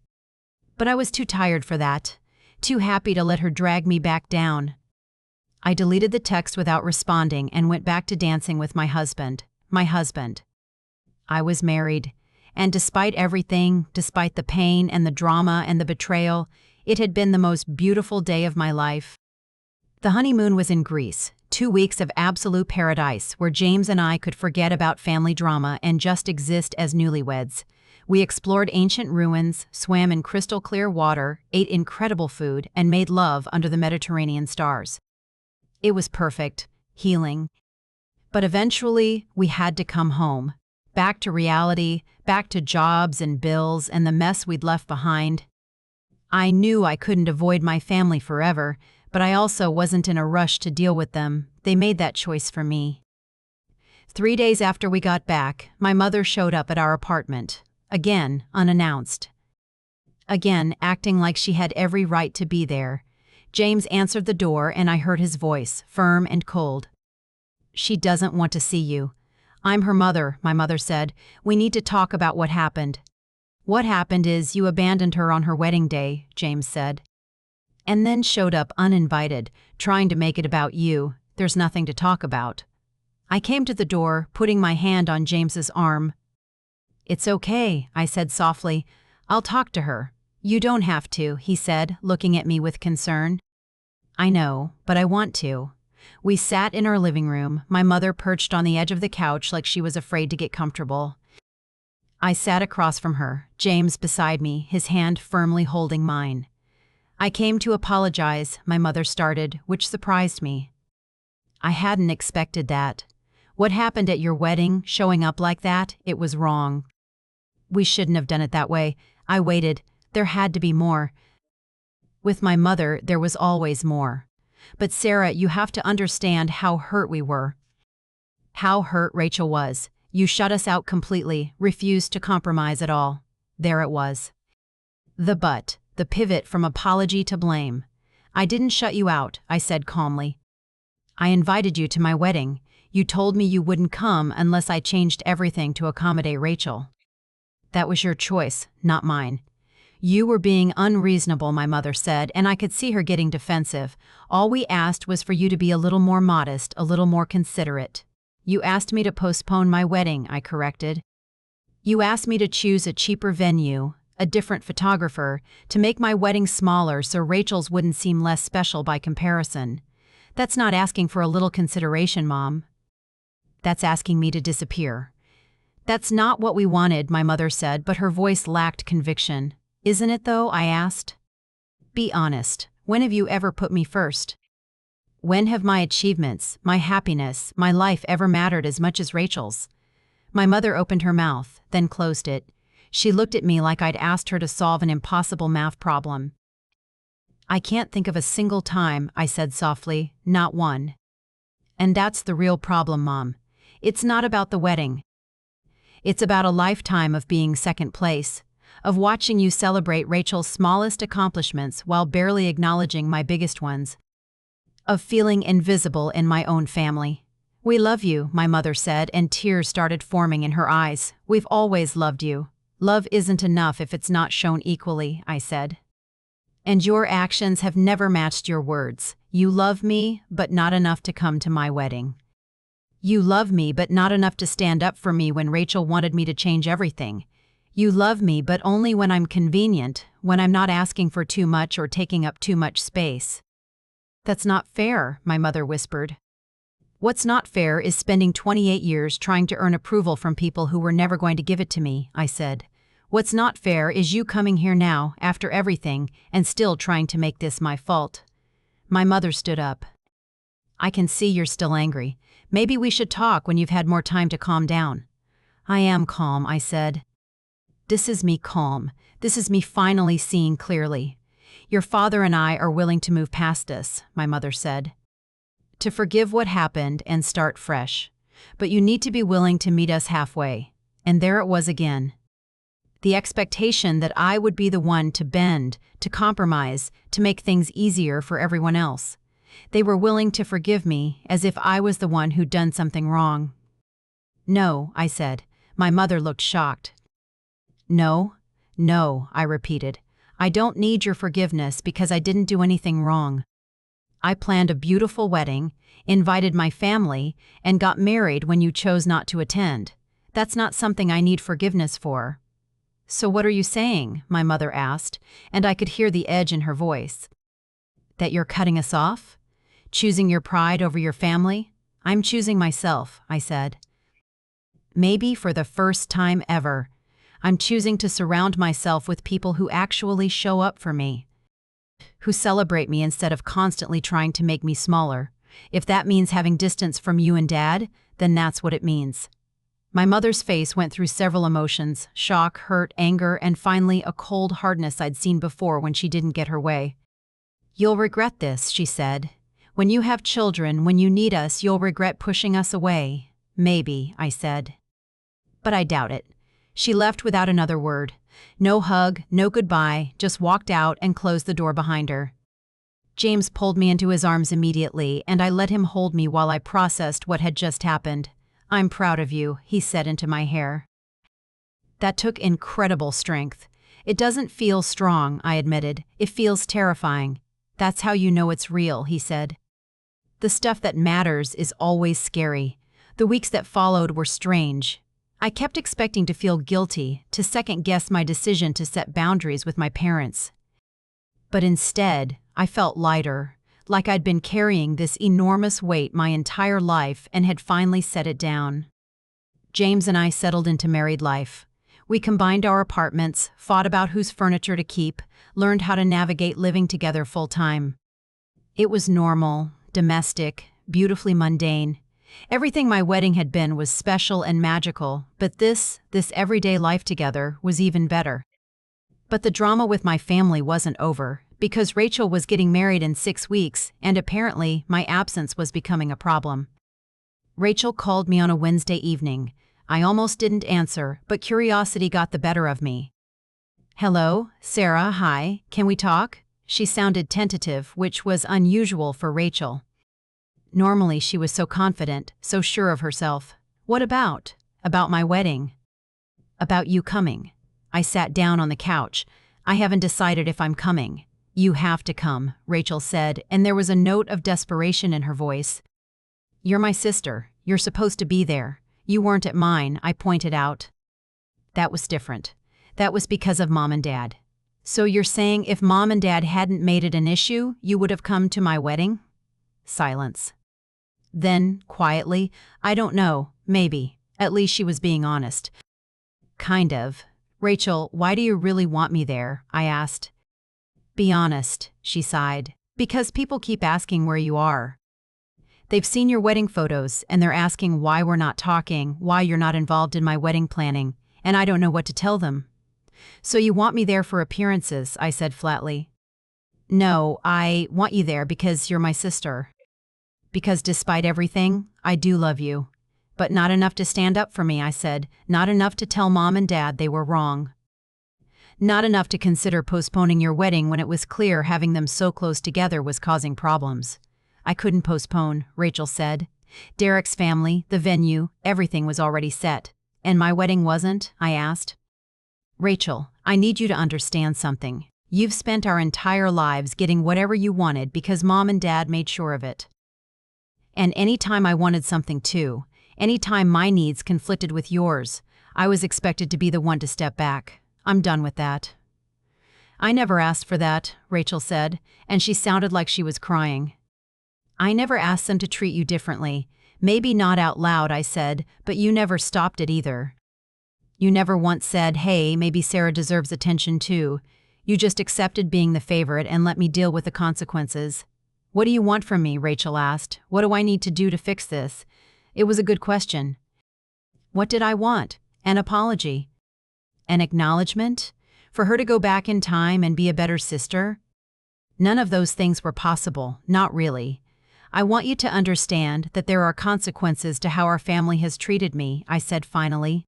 But I was too tired for that, too happy to let her drag me back down. I deleted the text without responding and went back to dancing with my husband. My husband. I was married, and despite everything, despite the pain and the drama and the betrayal, it had been the most beautiful day of my life. The honeymoon was in Greece, 2 weeks of absolute paradise where James and I could forget about family drama and just exist as newlyweds. We explored ancient ruins, swam in crystal clear water, ate incredible food, and made love under the Mediterranean stars. It was perfect, healing. But eventually, we had to come home. Back to reality, back to jobs and bills and the mess we'd left behind. I knew I couldn't avoid my family forever, but I also wasn't in a rush to deal with them. They made that choice for me. 3 days after we got back, my mother showed up at our apartment. Again, unannounced. Again, acting like she had every right to be there. James answered the door and I heard his voice, firm and cold. She doesn't want to see you. I'm her mother, my mother said. We need to talk about what happened. What happened is you abandoned her on her wedding day, James said. And then showed up uninvited, trying to make it about you. There's nothing to talk about. I came to the door, putting my hand on James's arm. It's okay, I said softly. I'll talk to her. You don't have to, he said, looking at me with concern. I know, but I want to. We sat in our living room, my mother perched on the edge of the couch like she was afraid to get comfortable. I sat across from her, James beside me, his hand firmly holding mine. I came to apologize, my mother started, which surprised me. I hadn't expected that. What happened at your wedding, showing up like that, it was wrong. We shouldn't have done it that way. I waited. There had to be more. With my mother, there was always more. But Sarah, you have to understand how hurt we were. How hurt Rachel was. You shut us out completely, refused to compromise at all. There it was. The pivot from apology to blame. I didn't shut you out, I said calmly. I invited you to my wedding. You told me you wouldn't come unless I changed everything to accommodate Rachel. That was your choice, not mine. You were being unreasonable, my mother said, and I could see her getting defensive. All we asked was for you to be a little more modest, a little more considerate. You asked me to postpone my wedding, I corrected. You asked me to choose a cheaper venue, a different photographer, to make my wedding smaller so Rachel's wouldn't seem less special by comparison. That's not asking for a little consideration, Mom. That's asking me to disappear. That's not what we wanted, my mother said, but her voice lacked conviction. Isn't it, though? I asked. Be honest. When have you ever put me first? When have my achievements, my happiness, my life ever mattered as much as Rachel's? My mother opened her mouth, then closed it. She looked at me like I'd asked her to solve an impossible math problem. I can't think of a single time, I said softly, not one. And that's the real problem, Mom. It's not about the wedding. It's about a lifetime of being second place, of watching you celebrate Rachel's smallest accomplishments while barely acknowledging my biggest ones, of feeling invisible in my own family. We love you, my mother said, and tears started forming in her eyes. We've always loved you. Love isn't enough if it's not shown equally, I said. And your actions have never matched your words. You love me, but not enough to come to my wedding. You love me, but not enough to stand up for me when Rachel wanted me to change everything. You love me, but only when I'm convenient, when I'm not asking for too much or taking up too much space. That's not fair, my mother whispered. What's not fair is spending 28 years trying to earn approval from people who were never going to give it to me, I said. What's not fair is you coming here now, after everything, and still trying to make this my fault. My mother stood up. I can see you're still angry. Maybe we should talk when you've had more time to calm down. I am calm, I said. This is me calm. This is me finally seeing clearly. Your father and I are willing to move past this, my mother said. To forgive what happened and start fresh. But you need to be willing to meet us halfway. And there it was again. The expectation that I would be the one to bend, to compromise, to make things easier for everyone else. They were willing to forgive me as if I was the one who'd done something wrong. No, I said. My mother looked shocked. No, I repeated. I don't need your forgiveness because I didn't do anything wrong. I planned a beautiful wedding, invited my family, and got married when you chose not to attend. That's not something I need forgiveness for. So what are you saying? My mother asked, and I could hear the edge in her voice. That you're cutting us off? Choosing your pride over your family? I'm choosing myself, I said. Maybe for the first time ever, I'm choosing to surround myself with people who actually show up for me, who celebrate me instead of constantly trying to make me smaller. If that means having distance from you and Dad, then that's what it means. My mother's face went through several emotions: shock, hurt, anger, and finally a cold hardness I'd seen before when she didn't get her way. You'll regret this, she said. When you have children, when you need us, you'll regret pushing us away. Maybe, I said. But I doubt it. She left without another word. No hug, no goodbye, just walked out and closed the door behind her. James pulled me into his arms immediately, and I let him hold me while I processed what had just happened. I'm proud of you, he said into my hair. That took incredible strength. It doesn't feel strong, I admitted. It feels terrifying. That's how you know it's real, he said. The stuff that matters is always scary. The weeks that followed were strange. I kept expecting to feel guilty, to second-guess my decision to set boundaries with my parents. But instead, I felt lighter, like I'd been carrying this enormous weight my entire life and had finally set it down. James and I settled into married life. We combined our apartments, fought about whose furniture to keep, learned how to navigate living together full-time. It was normal, domestic, beautifully mundane. Everything my wedding had been was special and magical, but this everyday life together was even better. But the drama with my family wasn't over, because Rachel was getting married in 6 weeks, and apparently my absence was becoming a problem. Rachel called me on a Wednesday evening. I almost didn't answer, but curiosity got the better of me. Hello, Sarah, hi, can we talk? She sounded tentative, which was unusual for Rachel. Normally she was so confident, so sure of herself. What about? About my wedding. About you coming. I sat down on the couch. I haven't decided if I'm coming. You have to come, Rachel said, and there was a note of desperation in her voice. You're my sister. You're supposed to be there. You weren't at mine, I pointed out. That was different. That was because of Mom and Dad. So you're saying if Mom and Dad hadn't made it an issue, you would have come to my wedding? Silence. Then, quietly, I don't know, maybe. At least she was being honest. Kind of. Rachel, why do you really want me there? I asked. Be honest, she sighed. Because people keep asking where you are. They've seen your wedding photos, and they're asking why we're not talking, why you're not involved in my wedding planning, and I don't know what to tell them. So you want me there for appearances, I said flatly. No, I want you there because you're my sister. Because despite everything, I do love you. But not enough to stand up for me, I said. Not enough to tell Mom and Dad they were wrong. Not enough to consider postponing your wedding when it was clear having them so close together was causing problems. I couldn't postpone, Rachel said. Derek's family, the venue, everything was already set. And my wedding wasn't? I asked. Rachel, I need you to understand something. You've spent our entire lives getting whatever you wanted because Mom and Dad made sure of it. And any time I wanted something too, any time my needs conflicted with yours, I was expected to be the one to step back. I'm done with that. I never asked for that, Rachel said, and she sounded like she was crying. I never asked them to treat you differently. Maybe not out loud, I said, but you never stopped it either. You never once said, hey, maybe Sarah deserves attention too. You just accepted being the favorite and let me deal with the consequences. What do you want from me? Rachel asked. What do I need to do to fix this? It was a good question. What did I want? An apology. An acknowledgement? For her to go back in time and be a better sister? None of those things were possible, not really. I want you to understand that there are consequences to how our family has treated me, I said finally.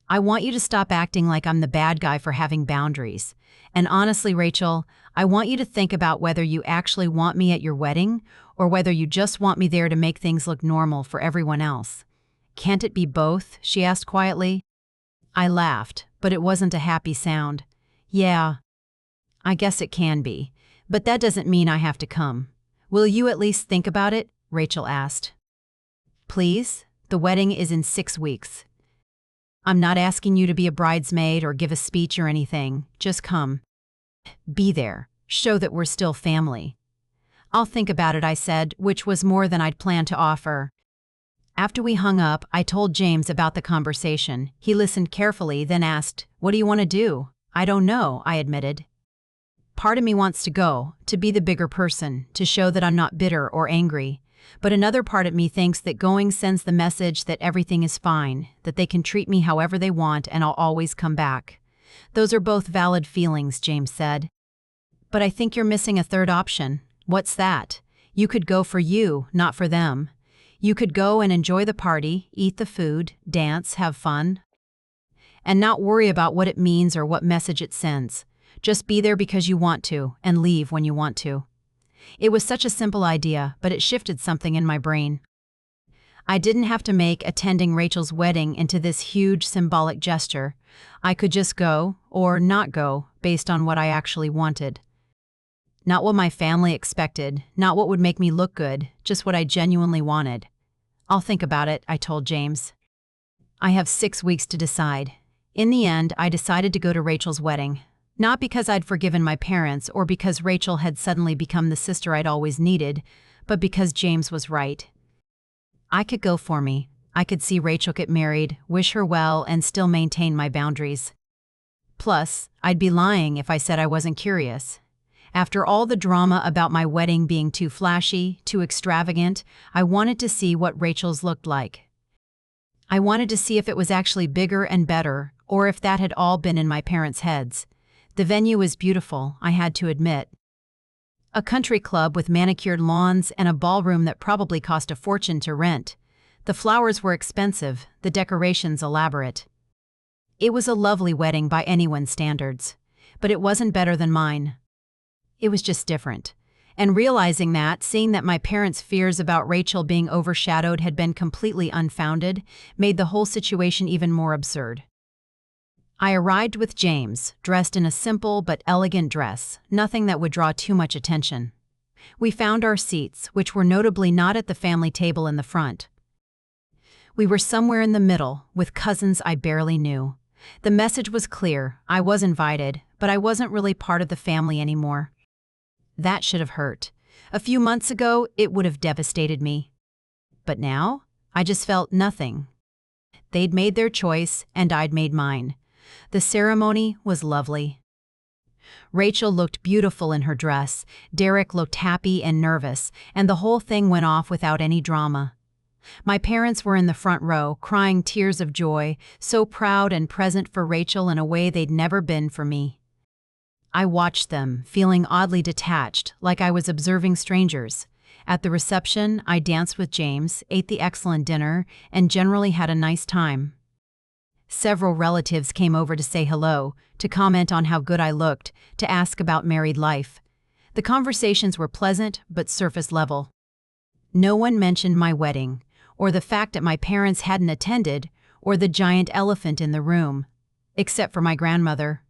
I want you to stop acting like I'm the bad guy for having boundaries. And honestly, Rachel, I want you to think about whether you actually want me at your wedding or whether you just want me there to make things look normal for everyone else. Can't it be both? She asked quietly. I laughed, but it wasn't a happy sound. Yeah, I guess it can be, but that doesn't mean I have to come. Will you at least think about it? Rachel asked. Please? The wedding is in 6 weeks. I'm not asking you to be a bridesmaid or give a speech or anything. Just come. Be there. Show that we're still family. I'll think about it, I said, which was more than I'd planned to offer. After we hung up, I told James about the conversation. He listened carefully, then asked, What do you want to do? I don't know, I admitted. Part of me wants to go, to be the bigger person, to show that I'm not bitter or angry. But another part of me thinks that going sends the message that everything is fine, that they can treat me however they want and I'll always come back. Those are both valid feelings, James said. But I think you're missing a third option. What's that? You could go for you, not for them. You could go and enjoy the party, eat the food, dance, have fun, and not worry about what it means or what message it sends. Just be there because you want to, and leave when you want to. It was such a simple idea, but it shifted something in my brain. I didn't have to make attending Rachel's wedding into this huge symbolic gesture. I could just go, or not go, based on what I actually wanted. Not what my family expected, not what would make me look good, just what I genuinely wanted. I'll think about it, I told James. I have 6 weeks to decide. In the end, I decided to go to Rachel's wedding. Not because I'd forgiven my parents or because Rachel had suddenly become the sister I'd always needed, but because James was right. I could go for me. I could see Rachel get married, wish her well, and still maintain my boundaries. Plus, I'd be lying if I said I wasn't curious. After all the drama about my wedding being too flashy, too extravagant, I wanted to see what Rachel's looked like. I wanted to see if it was actually bigger and better, or if that had all been in my parents' heads. The venue was beautiful, I had to admit. A country club with manicured lawns and a ballroom that probably cost a fortune to rent. The flowers were expensive, the decorations elaborate. It was a lovely wedding by anyone's standards, but it wasn't better than mine. It was just different. And realizing that, seeing that my parents' fears about Rachel being overshadowed had been completely unfounded, made the whole situation even more absurd. I arrived with James, dressed in a simple but elegant dress, nothing that would draw too much attention. We found our seats, which were notably not at the family table in the front. We were somewhere in the middle, with cousins I barely knew. The message was clear. I was invited, but I wasn't really part of the family anymore. That should have hurt. A few months ago, it would have devastated me. But now, I just felt nothing. They'd made their choice, and I'd made mine. The ceremony was lovely. Rachel looked beautiful in her dress, Derek looked happy and nervous, and the whole thing went off without any drama. My parents were in the front row, crying tears of joy, so proud and present for Rachel in a way they'd never been for me. I watched them, feeling oddly detached, like I was observing strangers. At the reception, I danced with James, ate the excellent dinner, and generally had a nice time. Several relatives came over to say hello, to comment on how good I looked, to ask about married life. The conversations were pleasant but surface level. No one mentioned my wedding, or the fact that my parents hadn't attended, or the giant elephant in the room, except for my grandmother.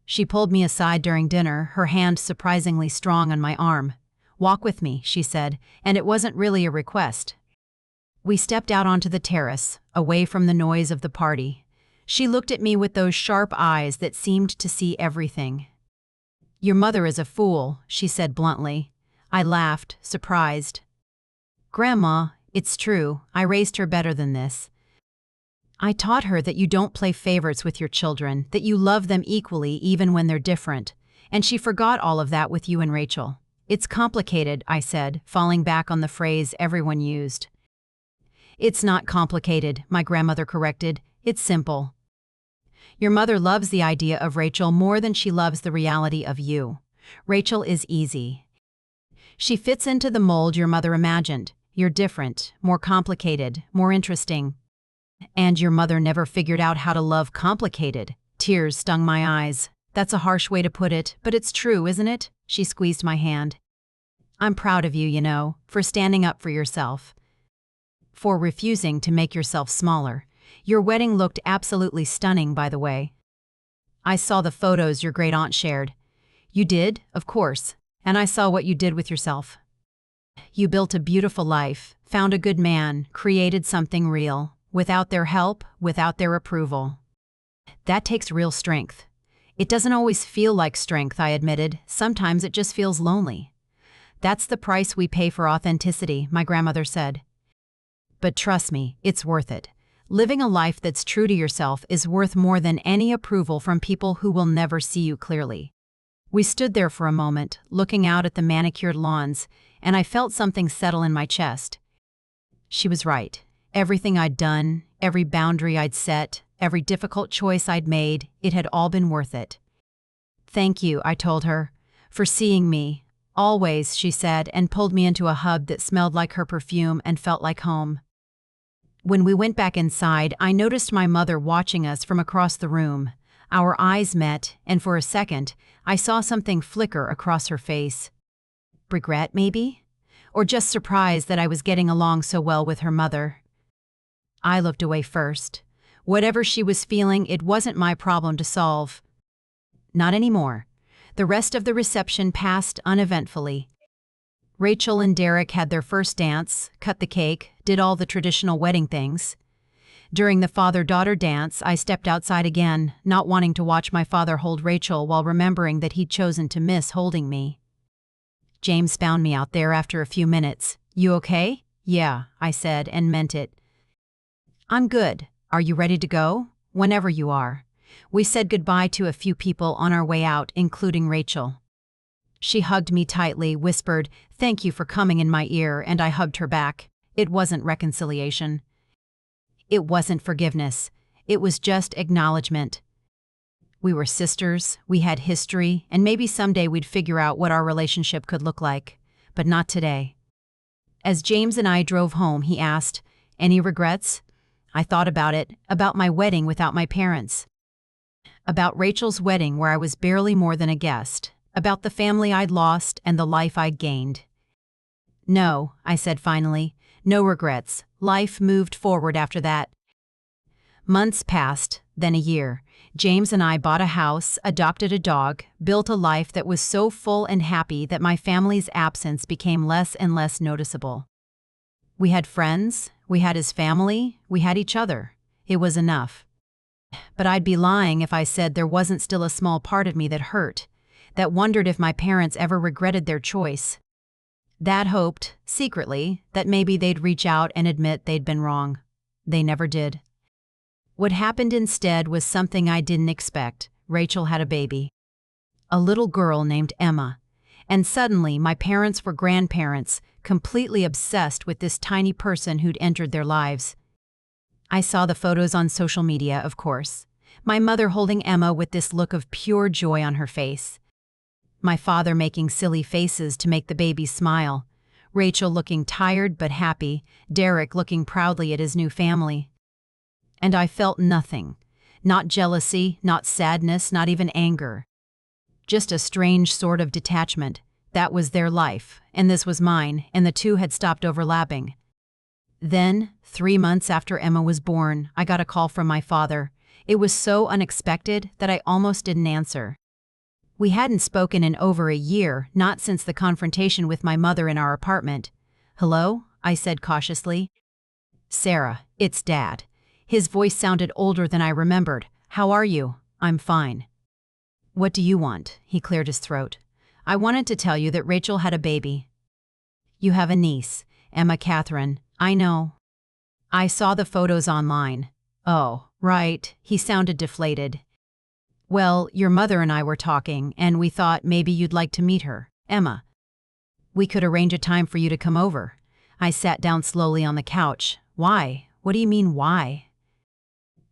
She pulled me aside during dinner, her hand surprisingly strong on my arm. "Walk with me," she said, and it wasn't really a request. We stepped out onto the terrace, away from the noise of the party. She looked at me with those sharp eyes that seemed to see everything. "Your mother is a fool," she said bluntly. I laughed, surprised. "Grandma, It's true, I raised her better than this. I taught her that you don't play favorites with your children, that you love them equally even when they're different. And she forgot all of that with you and Rachel. It's complicated, I said, falling back on the phrase everyone used. It's not complicated, my grandmother corrected. It's simple. Your mother loves the idea of Rachel more than she loves the reality of you. Rachel is easy. She fits into the mold your mother imagined. You're different, more complicated, more interesting. And your mother never figured out how to love complicated. Tears stung my eyes. That's a harsh way to put it, but it's true, isn't it? She squeezed my hand. I'm proud of you, you know, for standing up for yourself. For refusing to make yourself smaller. Your wedding looked absolutely stunning, by the way. I saw the photos your great aunt shared. You did, of course, and I saw what you did with yourself. You built a beautiful life, found a good man, created something real, without their help, without their approval. That takes real strength. It doesn't always feel like strength, I admitted. Sometimes it just feels lonely. That's the price we pay for authenticity, my grandmother said. But trust me, it's worth it. Living a life that's true to yourself is worth more than any approval from people who will never see you clearly. We stood there for a moment, looking out at the manicured lawns, and I felt something settle in my chest. She was right. Everything I'd done, every boundary I'd set, every difficult choice I'd made, it had all been worth it. Thank you, I told her, for seeing me. Always, she said, and pulled me into a hug that smelled like her perfume and felt like home. When we went back inside, I noticed my mother watching us from across the room. Our eyes met, and for a second, I saw something flicker across her face. Regret, maybe? Or just surprise that I was getting along so well with her mother. I looked away first. Whatever she was feeling, it wasn't my problem to solve. Not anymore. The rest of the reception passed uneventfully. Rachel and Derek had their first dance, cut the cake, did all the traditional wedding things. During the father-daughter dance, I stepped outside again, not wanting to watch my father hold Rachel while remembering that he'd chosen to miss holding me. James found me out there after a few minutes. You okay? Yeah, I said, and meant it. I'm good. Are you ready to go? Whenever you are. We said goodbye to a few people on our way out, including Rachel. She hugged me tightly, whispered, "Thank you for coming," in my ear, and I hugged her back. It wasn't reconciliation. It wasn't forgiveness. It was just acknowledgement. We were sisters, we had history, and maybe someday we'd figure out what our relationship could look like. But not today. As James and I drove home, he asked, "Any regrets?" I thought about it, about my wedding without my parents. About Rachel's wedding where I was barely more than a guest. About the family I'd lost and the life I'd gained. No, I said finally, no regrets. Life moved forward after that. Months passed, then a year. James and I bought a house, adopted a dog, built a life that was so full and happy that my family's absence became less and less noticeable. We had friends, we had his family, we had each other. It was enough. But I'd be lying if I said there wasn't still a small part of me that hurt, that wondered if my parents ever regretted their choice. That hoped, secretly, that maybe they'd reach out and admit they'd been wrong. They never did. What happened instead was something I didn't expect. Rachel had a baby. A little girl named Emma. And suddenly my parents were grandparents, completely obsessed with this tiny person who'd entered their lives. I saw the photos on social media, of course. My mother holding Emma with this look of pure joy on her face. My father making silly faces to make the baby smile. Rachel looking tired but happy, Derek looking proudly at his new family. And I felt nothing. Not jealousy, not sadness, not even anger. Just a strange sort of detachment. That was their life, and this was mine, and the two had stopped overlapping. Then, 3 months after Emma was born, I got a call from my father. It was so unexpected that I almost didn't answer. We hadn't spoken in over a year, not since the confrontation with my mother in our apartment. "Hello?" I said cautiously. "Sarah, it's Dad." His voice sounded older than I remembered. "How are you?" "I'm fine." "What do you want?" He cleared his throat. "I wanted to tell you that Rachel had a baby." "You have a niece, Emma Catherine. I know. I saw the photos online. Oh, right, he sounded deflated. Well, your mother and I were talking, and we thought maybe you'd like to meet her, Emma. We could arrange a time for you to come over. I sat down slowly on the couch. Why? What do you mean, why?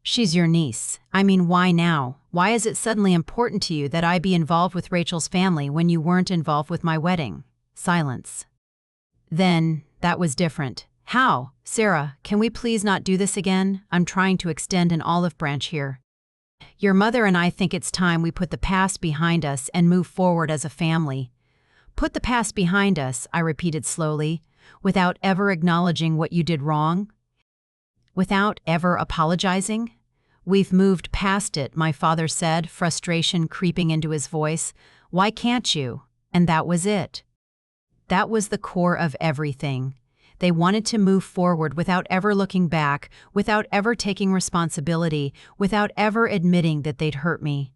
She's your niece. I mean, why now? Why is it suddenly important to you that I be involved with Rachel's family when you weren't involved with my wedding? Silence. Then, that was different. How? Sarah, can we please not do this again? I'm trying to extend an olive branch here. Your mother and I think it's time we put the past behind us and move forward as a family. Put the past behind us, I repeated slowly, without ever acknowledging what you did wrong. Without ever apologizing? We've moved past it, my father said, frustration creeping into his voice. Why can't you? And that was it. That was the core of everything. They wanted to move forward without ever looking back, without ever taking responsibility, without ever admitting that they'd hurt me.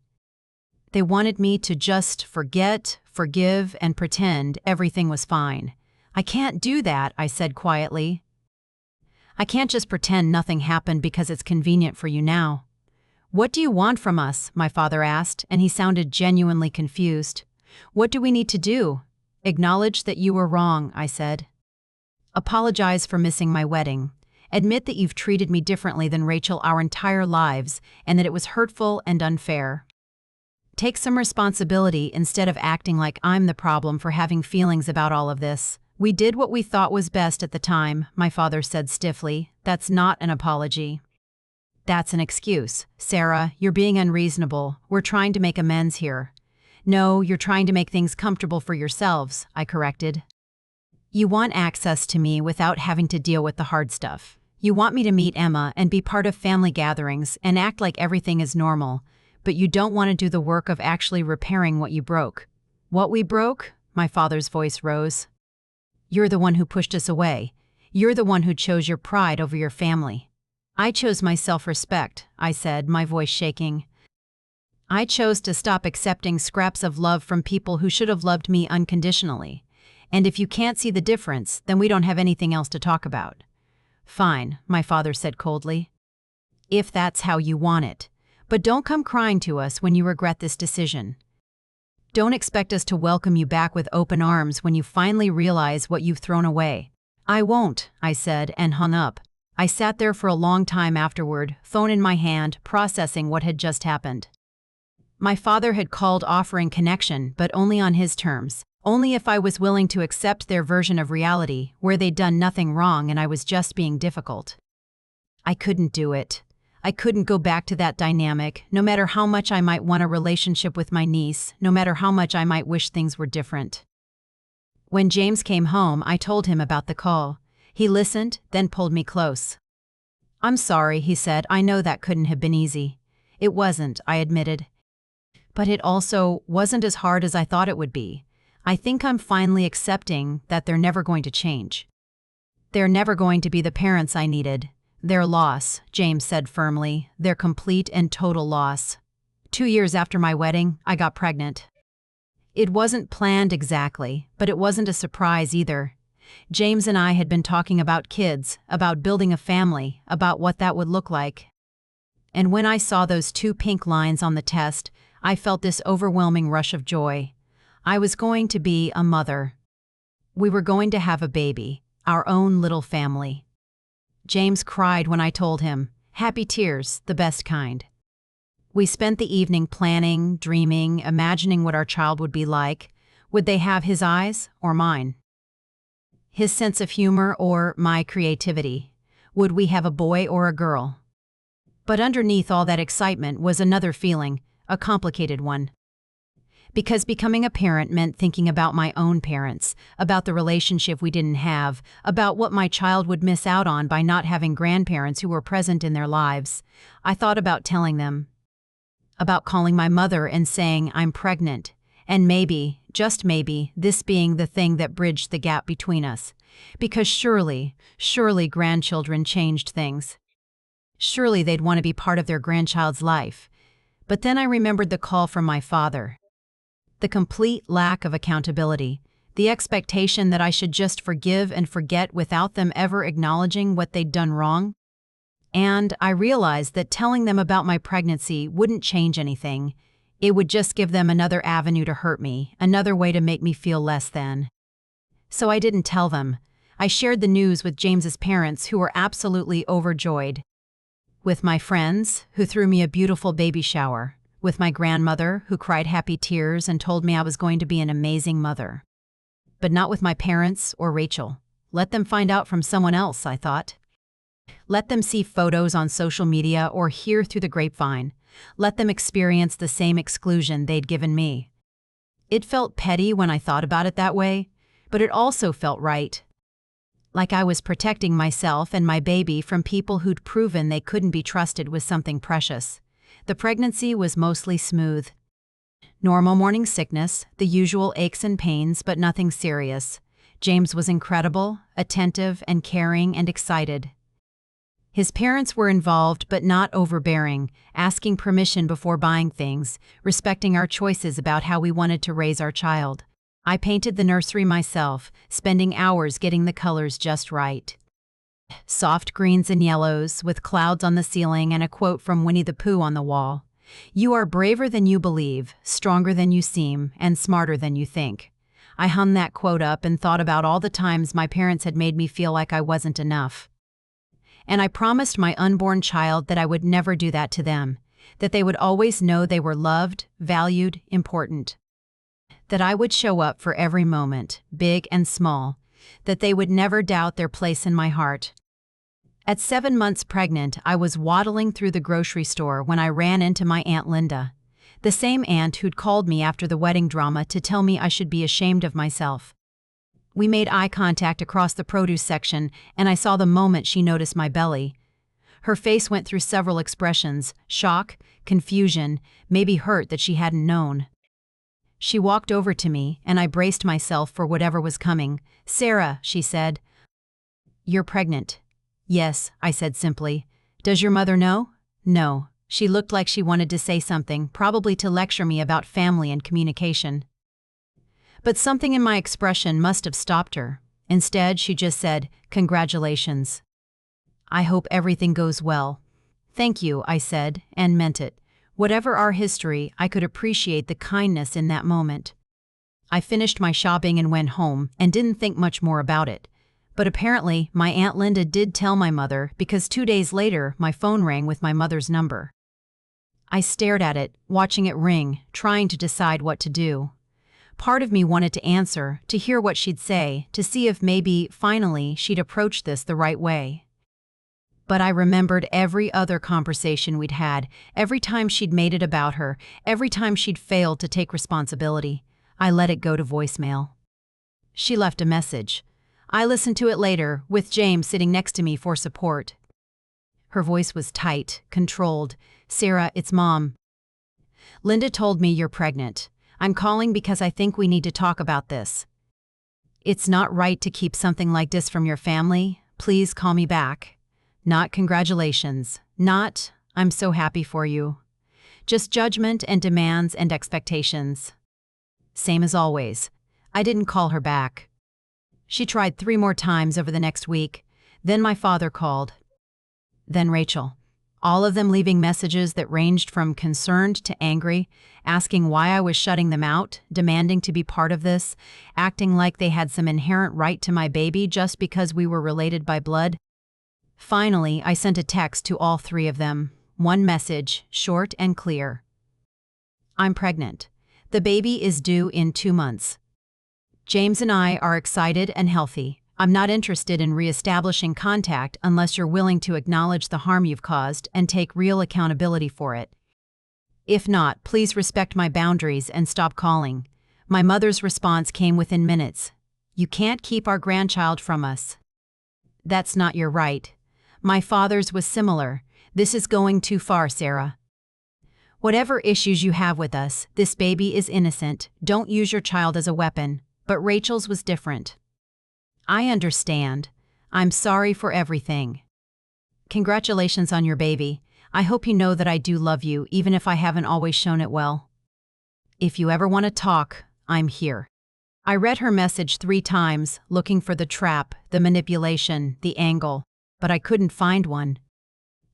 They wanted me to just forget, forgive, and pretend everything was fine. I can't do that, I said quietly. I can't just pretend nothing happened because it's convenient for you now. What do you want from us? My father asked, and he sounded genuinely confused. What do we need to do? Acknowledge that you were wrong, I said. Apologize for missing my wedding. Admit that you've treated me differently than Rachel our entire lives and that it was hurtful and unfair. Take some responsibility instead of acting like I'm the problem for having feelings about all of this. We did what we thought was best at the time, my father said stiffly. That's not an apology. That's an excuse. Sarah, you're being unreasonable. We're trying to make amends here. No, you're trying to make things comfortable for yourselves, I corrected. You want access to me without having to deal with the hard stuff. You want me to meet Emma and be part of family gatherings and act like everything is normal, but you don't want to do the work of actually repairing what you broke. What we broke? My father's voice rose. You're the one who pushed us away. You're the one who chose your pride over your family. I chose my self-respect, I said, my voice shaking. I chose to stop accepting scraps of love from people who should have loved me unconditionally. And if you can't see the difference, then we don't have anything else to talk about. Fine, my father said coldly. If that's how you want it. But don't come crying to us when you regret this decision. Don't expect us to welcome you back with open arms when you finally realize what you've thrown away. I won't, I said, and hung up. I sat there for a long time afterward, phone in my hand, processing what had just happened. My father had called offering connection, but only on his terms. Only if I was willing to accept their version of reality, where they'd done nothing wrong and I was just being difficult. I couldn't do it. I couldn't go back to that dynamic, no matter how much I might want a relationship with my niece, no matter how much I might wish things were different. When James came home, I told him about the call. He listened, then pulled me close. I'm sorry, he said. I know that couldn't have been easy. It wasn't, I admitted. But it also wasn't as hard as I thought it would be. I think I'm finally accepting that they're never going to change. They're never going to be the parents I needed. Their loss, James said firmly, their complete and total loss. 2 years after my wedding, I got pregnant. It wasn't planned exactly, but it wasn't a surprise either. James and I had been talking about kids, about building a family, about what that would look like. And when I saw those 2 pink lines on the test, I felt this overwhelming rush of joy. I was going to be a mother. We were going to have a baby, our own little family. James cried when I told him, happy tears, the best kind. We spent the evening planning, dreaming, imagining what our child would be like. Would they have his eyes or mine? His sense of humor or my creativity? Would we have a boy or a girl? But underneath all that excitement was another feeling, a complicated one. Because becoming a parent meant thinking about my own parents, about the relationship we didn't have, about what my child would miss out on by not having grandparents who were present in their lives. I thought about telling them. About calling my mother and saying I'm pregnant, and maybe, just maybe, this being the thing that bridged the gap between us. Because surely grandchildren changed things. Surely they'd want to be part of their grandchild's life. But then I remembered the call from my father. The complete lack of accountability, The expectation that I should just forgive and forget without them ever acknowledging what they'd done wrong. And I realized that telling them about my pregnancy wouldn't change anything. It would just give them another avenue to hurt me, another way to make me feel less than. So I didn't tell them. I shared the news with James's parents, who were absolutely overjoyed. With my friends, who threw me a beautiful baby shower. With my grandmother, who cried happy tears and told me I was going to be an amazing mother. But not with my parents or Rachel. Let them find out from someone else, I thought. Let them see photos on social media or hear through the grapevine. Let them experience the same exclusion they'd given me. It felt petty when I thought about it that way, but it also felt right. Like I was protecting myself and my baby from people who'd proven they couldn't be trusted with something precious. The pregnancy was mostly smooth. Normal morning sickness, the usual aches and pains, but nothing serious. James was incredible, attentive and caring and excited. His parents were involved but not overbearing, asking permission before buying things, respecting our choices about how we wanted to raise our child. I painted the nursery myself, spending hours getting the colors just right. Soft greens and yellows, with clouds on the ceiling and a quote from Winnie the Pooh on the wall. "You are braver than you believe, stronger than you seem, and smarter than you think." I hummed that quote up and thought about all the times my parents had made me feel like I wasn't enough. And I promised my unborn child that I would never do that to them, that they would always know they were loved, valued, important. That I would show up for every moment, big and small, that they would never doubt their place in my heart. At 7 months pregnant, I was waddling through the grocery store when I ran into my Aunt Linda, the same aunt who'd called me after the wedding drama to tell me I should be ashamed of myself. We made eye contact across the produce section, and I saw the moment she noticed my belly. Her face went through several expressions: shock, confusion, maybe hurt that she hadn't known. She walked over to me, and I braced myself for whatever was coming. "Sarah," she said. "You're pregnant." "Yes," I said simply. "Does your mother know?" "No." She looked like she wanted to say something, probably to lecture me about family and communication. But something in my expression must have stopped her. Instead, she just said, "Congratulations. I hope everything goes well." "Thank you," I said, and meant it. Whatever our history, I could appreciate the kindness in that moment. I finished my shopping and went home, and didn't think much more about it. But apparently, my Aunt Linda did tell my mother, because 2 days later, my phone rang with my mother's number. I stared at it, watching it ring, trying to decide what to do. Part of me wanted to answer, to hear what she'd say, to see if maybe, finally, she'd approach this the right way. But I remembered every other conversation we'd had, every time she'd made it about her, every time she'd failed to take responsibility. I let it go to voicemail. She left a message. I listened to it later, with James sitting next to me for support. Her voice was tight, controlled. "Sarah, it's Mom. Linda told me you're pregnant. I'm calling because I think we need to talk about this. It's not right to keep something like this from your family. Please call me back. Not congratulations. Not, I'm so happy for you. Just judgment and demands and expectations." Same as always. I didn't call her back. She tried 3 more times over the next week. Then my father called. Then Rachel. All of them leaving messages that ranged from concerned to angry, asking why I was shutting them out, demanding to be part of this, acting like they had some inherent right to my baby just because we were related by blood. Finally, I sent a text to all 3 of them. One message, short and clear. "I'm pregnant. The baby is due in 2 months. James and I are excited and healthy. I'm not interested in reestablishing contact unless you're willing to acknowledge the harm you've caused and take real accountability for it. If not, please respect my boundaries and stop calling." My mother's response came within minutes. "You can't keep our grandchild from us." "That's not your right." My father's was similar. "This is going too far, Sarah. Whatever issues you have with us, this baby is innocent. Don't use your child as a weapon." But Rachel's was different. "I understand. I'm sorry for everything. Congratulations on your baby. I hope you know that I do love you, even if I haven't always shown it well. If you ever want to talk, I'm here." I read her message 3 times, looking for the trap, the manipulation, the angle, but I couldn't find one.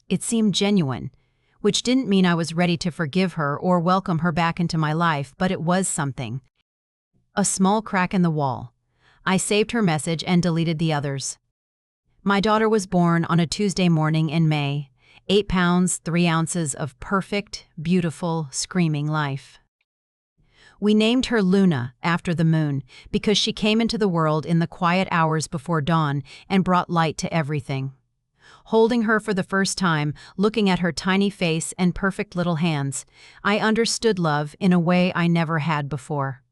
It seemed genuine, which didn't mean I was ready to forgive her or welcome her back into my life, but it was something. A small crack in the wall. I saved her message and deleted the others. My daughter was born on a Tuesday morning in May, 8 pounds, 3 ounces of perfect, beautiful, screaming life. We named her Luna, after the moon, because she came into the world in the quiet hours before dawn and brought light to everything. Holding her for the first time, looking at her tiny face and perfect little hands, I understood love in a way I never had before.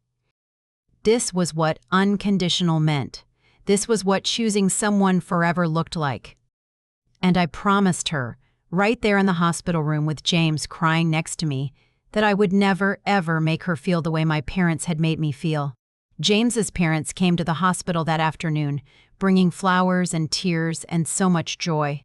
This was what unconditional meant. This was what choosing someone forever looked like. And I promised her, right there in the hospital room with James crying next to me, that I would never, ever make her feel the way my parents had made me feel. James's parents came to the hospital that afternoon, bringing flowers and tears and so much joy.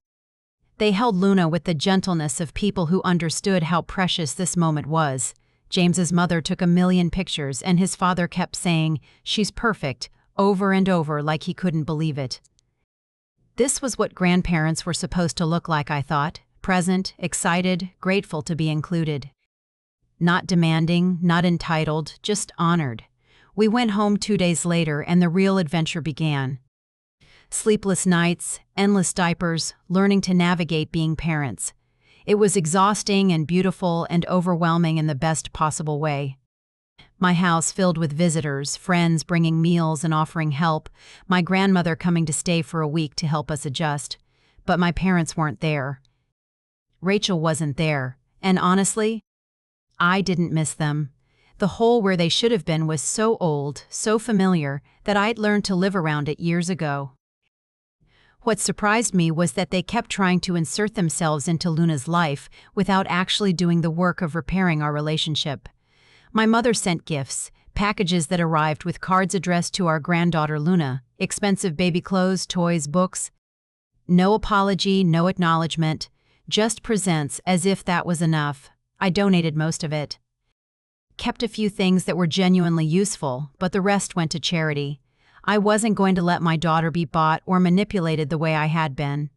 They held Luna with the gentleness of people who understood how precious this moment was. James's mother took 1,000,000 pictures, and his father kept saying, "She's perfect," over and over like he couldn't believe it. This was what grandparents were supposed to look like, I thought, present, excited, grateful to be included. Not demanding, not entitled, just honored. We went home 2 days later and the real adventure began. Sleepless nights, endless diapers, learning to navigate being parents. It was exhausting and beautiful and overwhelming in the best possible way. My house filled with visitors, friends bringing meals and offering help, my grandmother coming to stay for a week to help us adjust. But my parents weren't there. Rachel wasn't there, and honestly, I didn't miss them. The hole where they should have been was so old, so familiar, that I'd learned to live around it years ago. What surprised me was that they kept trying to insert themselves into Luna's life without actually doing the work of repairing our relationship. My mother sent gifts, packages that arrived with cards addressed to our granddaughter Luna, expensive baby clothes, toys, books. No apology, no acknowledgement, just presents as if that was enough. I donated most of it. Kept a few things that were genuinely useful, but the rest went to charity. I wasn't going to let my daughter be bought or manipulated the way I had been.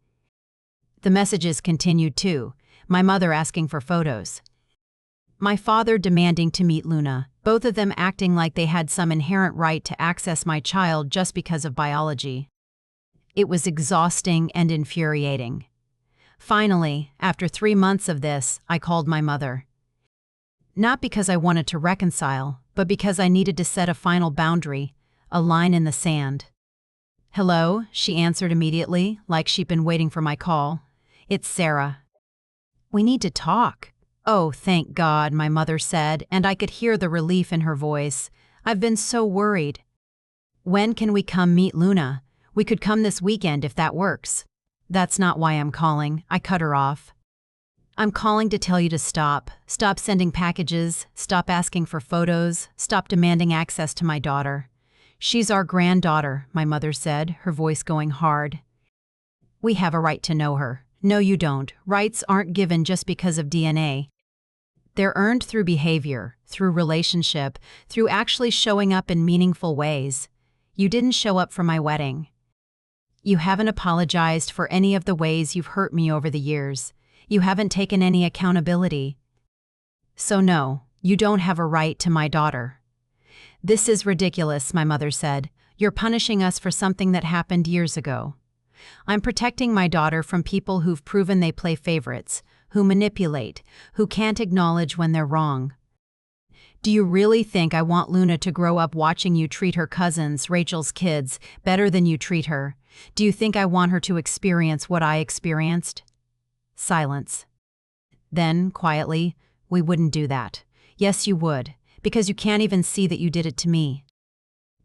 The messages continued too, my mother asking for photos. My father demanding to meet Luna, both of them acting like they had some inherent right to access my child just because of biology. It was exhausting and infuriating. Finally, after 3 months of this, I called my mother. Not because I wanted to reconcile, but because I needed to set a final boundary, a line in the sand. "Hello," she answered immediately, like she'd been waiting for my call. "It's Sarah." "We need to talk." "Oh, thank God," my mother said, and I could hear the relief in her voice. "I've been so worried." "When can we come meet Luna? We could come this weekend if that works." "That's not why I'm calling," I cut her off. "I'm calling to tell you to stop. Stop sending packages, stop asking for photos, stop demanding access to my daughter. She's our granddaughter," my mother said, her voice going hard. "We have a right to know her." "No, you don't. Rights aren't given just because of DNA. They're earned through behavior, through relationship, through actually showing up in meaningful ways. You didn't show up for my wedding. You haven't apologized for any of the ways you've hurt me over the years. You haven't taken any accountability. So no, you don't have a right to my daughter." "This is ridiculous," my mother said. "You're punishing us for something that happened years ago. I'm protecting my daughter from people who've proven they play favorites, who manipulate, who can't acknowledge when they're wrong. Do you really think I want Luna to grow up watching you treat her cousins, Rachel's kids, better than you treat her? Do you think I want her to experience what I experienced?" Silence. Then, quietly, "We wouldn't do that." "Yes, you would, because you can't even see that you did it to me.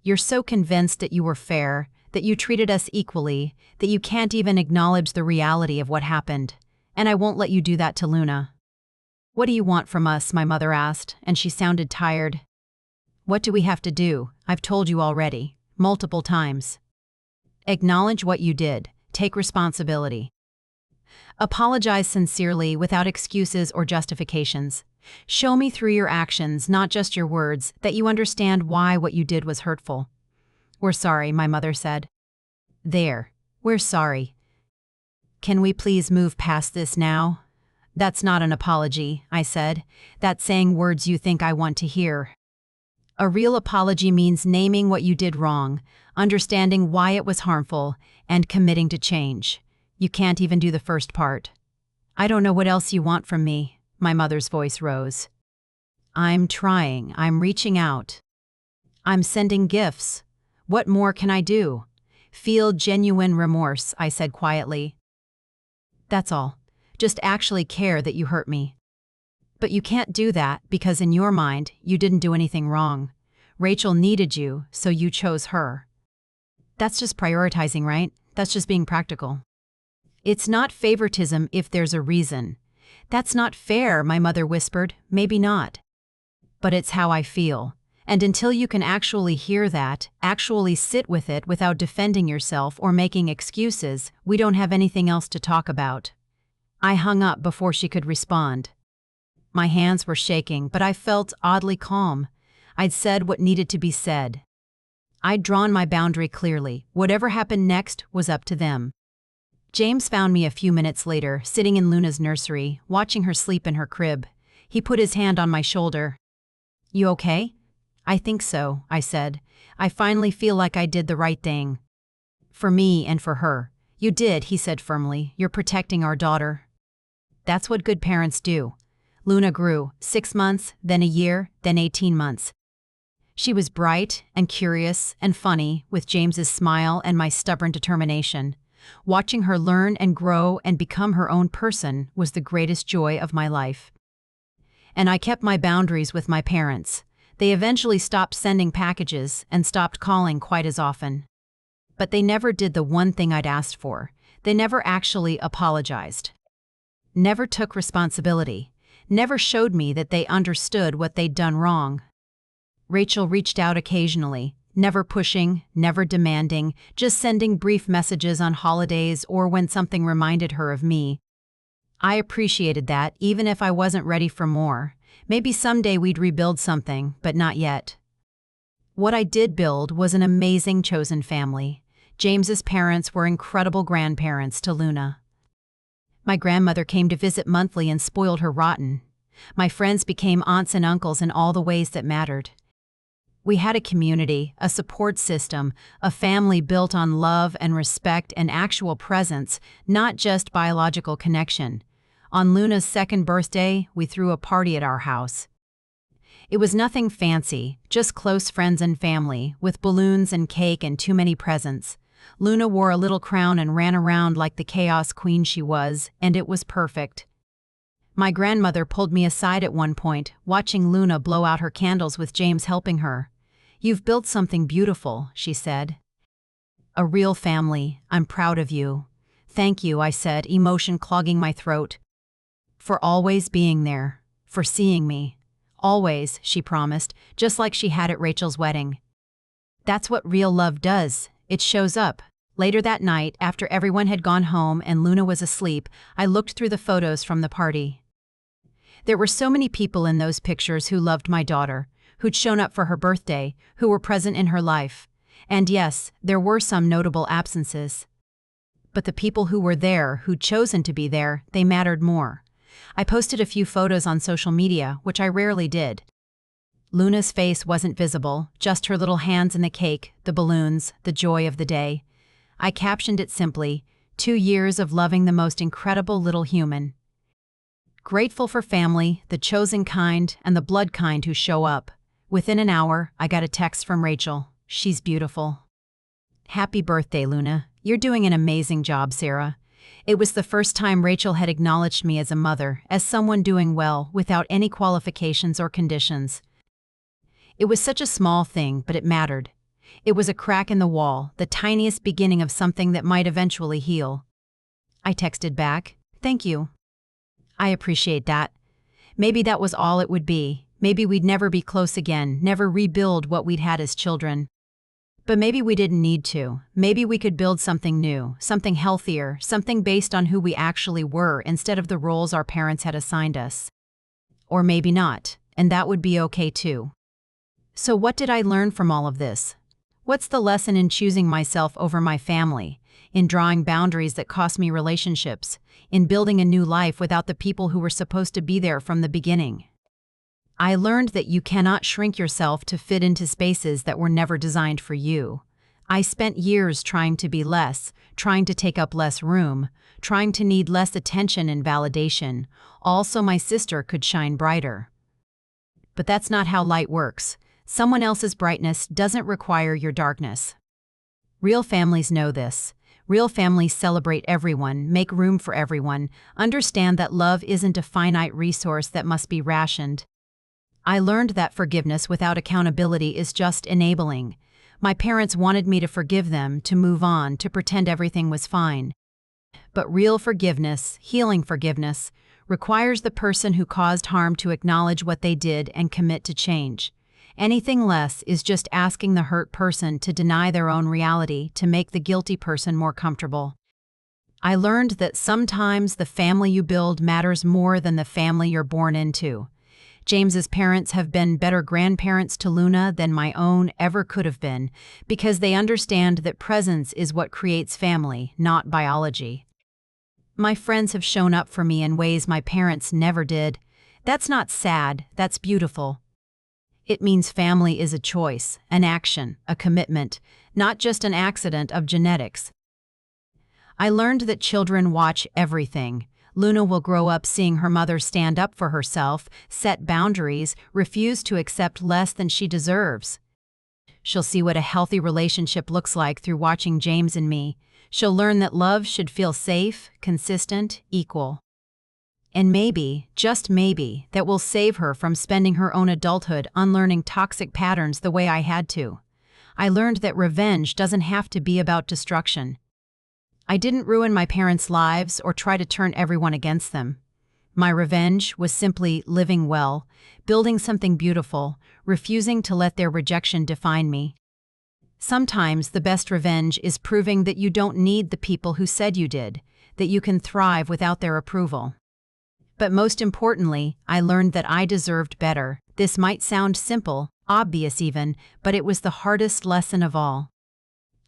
You're so convinced that you were fair, that you treated us equally, that you can't even acknowledge the reality of what happened. And I won't let you do that to Luna." "What do you want from us?" my mother asked, and she sounded tired. "What do we have to do? I've told you already, multiple times. Acknowledge what you did. Take responsibility. Apologize sincerely without excuses or justifications. Show me through your actions, not just your words, that you understand why what you did was hurtful. We're sorry, my mother said. There. We're sorry. Can we please move past this now? That's not an apology, I said. That's saying words you think I want to hear. A real apology means naming what you did wrong, understanding why it was harmful, and committing to change. You can't even do the first part. I don't know what else you want from me, my mother's voice rose. I'm trying. I'm reaching out. I'm sending gifts. What more can I do? Feel genuine remorse, I said quietly. That's all. Just actually care that you hurt me. But you can't do that because in your mind, you didn't do anything wrong. Rachel needed you, so you chose her. That's just prioritizing, right? That's just being practical. It's not favoritism if there's a reason. That's not fair, my mother whispered. Maybe not. But it's how I feel. And until you can actually hear that, actually sit with it without defending yourself or making excuses, we don't have anything else to talk about. I hung up before she could respond. My hands were shaking, but I felt oddly calm. I'd said what needed to be said. I'd drawn my boundary clearly. Whatever happened next was up to them. James found me a few minutes later, sitting in Luna's nursery, watching her sleep in her crib. He put his hand on my shoulder. You okay? I think so, I said. I finally feel like I did the right thing. For me and for her. You did, he said firmly. You're protecting our daughter. That's what good parents do. Luna grew, 6 months, then a year, then 18 months. She was bright and curious and funny, with James's smile and my stubborn determination. Watching her learn and grow and become her own person was the greatest joy of my life. And I kept my boundaries with my parents. They eventually stopped sending packages and stopped calling quite as often. But they never did the one thing I'd asked for. They never actually apologized. Never took responsibility. Never showed me that they understood what they'd done wrong. Rachel reached out occasionally, never pushing, never demanding, just sending brief messages on holidays or when something reminded her of me. I appreciated that, even if I wasn't ready for more. Maybe someday we'd rebuild something, but not yet. What I did build was an amazing chosen family. James's parents were incredible grandparents to Luna. My grandmother came to visit monthly and spoiled her rotten. My friends became aunts and uncles in all the ways that mattered. We had a community, a support system, a family built on love and respect and actual presence, not just biological connection. On Luna's 2nd birthday, we threw a party at our house. It was nothing fancy, just close friends and family, with balloons and cake and too many presents. Luna wore a little crown and ran around like the chaos queen she was, and it was perfect. My grandmother pulled me aside at one point, watching Luna blow out her candles with James helping her. You've built something beautiful, she said. A real family. I'm proud of you. Thank you, I said, emotion clogging my throat. For always being there. For seeing me. Always, she promised, just like she had at Rachel's wedding. That's what real love does. It shows up. Later that night, after everyone had gone home and Luna was asleep, I looked through the photos from the party. There were so many people in those pictures who loved my daughter, who'd shown up for her birthday, who were present in her life. And yes, there were some notable absences. But the people who were there, who'd chosen to be there, they mattered more. I posted a few photos on social media, which I rarely did. Luna's face wasn't visible, just her little hands in the cake, the balloons, the joy of the day. I captioned it simply, 2 years of loving the most incredible little human. Grateful for family, the chosen kind, and the blood kind who show up. Within an hour, I got a text from Rachel. She's beautiful. Happy birthday, Luna. You're doing an amazing job, Sarah. It was the first time Rachel had acknowledged me as a mother, as someone doing well, without any qualifications or conditions. It was such a small thing, but it mattered. It was a crack in the wall, the tiniest beginning of something that might eventually heal. I texted back, "Thank you. I appreciate that. Maybe that was all it would be. Maybe we'd never be close again, never rebuild what we'd had as children. But maybe we didn't need to. Maybe we could build something new, something healthier, something based on who we actually were instead of the roles our parents had assigned us." or maybe not, and that would be okay too. So what did I learn from all of this? What's the lesson in choosing myself over my family, in drawing boundaries that cost me relationships, in building a new life without the people who were supposed to be there from the beginning? I learned that you cannot shrink yourself to fit into spaces that were never designed for you. I spent years trying to be less, trying to take up less room, trying to need less attention and validation, all so my sister could shine brighter. But that's not how light works. Someone else's brightness doesn't require your darkness. Real families know this. Real families celebrate everyone, make room for everyone, understand that love isn't a finite resource that must be rationed. I learned that forgiveness without accountability is just enabling. My parents wanted me to forgive them, to move on, to pretend everything was fine. But real forgiveness, healing forgiveness, requires the person who caused harm to acknowledge what they did and commit to change. Anything less is just asking the hurt person to deny their own reality to make the guilty person more comfortable. I learned that sometimes the family you build matters more than the family you're born into. James's parents have been better grandparents to Luna than my own ever could have been, because they understand that presence is what creates family, not biology. My friends have shown up for me in ways my parents never did. That's not sad, that's beautiful. It means family is a choice, an action, a commitment, not just an accident of genetics. I learned that children watch everything. Luna will grow up seeing her mother stand up for herself, set boundaries, refuse to accept less than she deserves. She'll see what a healthy relationship looks like through watching James and me. She'll learn that love should feel safe, consistent, equal. And maybe, just maybe, that will save her from spending her own adulthood unlearning toxic patterns the way I had to. I learned that revenge doesn't have to be about destruction. I didn't ruin my parents' lives or try to turn everyone against them. My revenge was simply living well, building something beautiful, refusing to let their rejection define me. Sometimes the best revenge is proving that you don't need the people who said you did, that you can thrive without their approval. But most importantly, I learned that I deserved better. This might sound simple, obvious even, but it was the hardest lesson of all.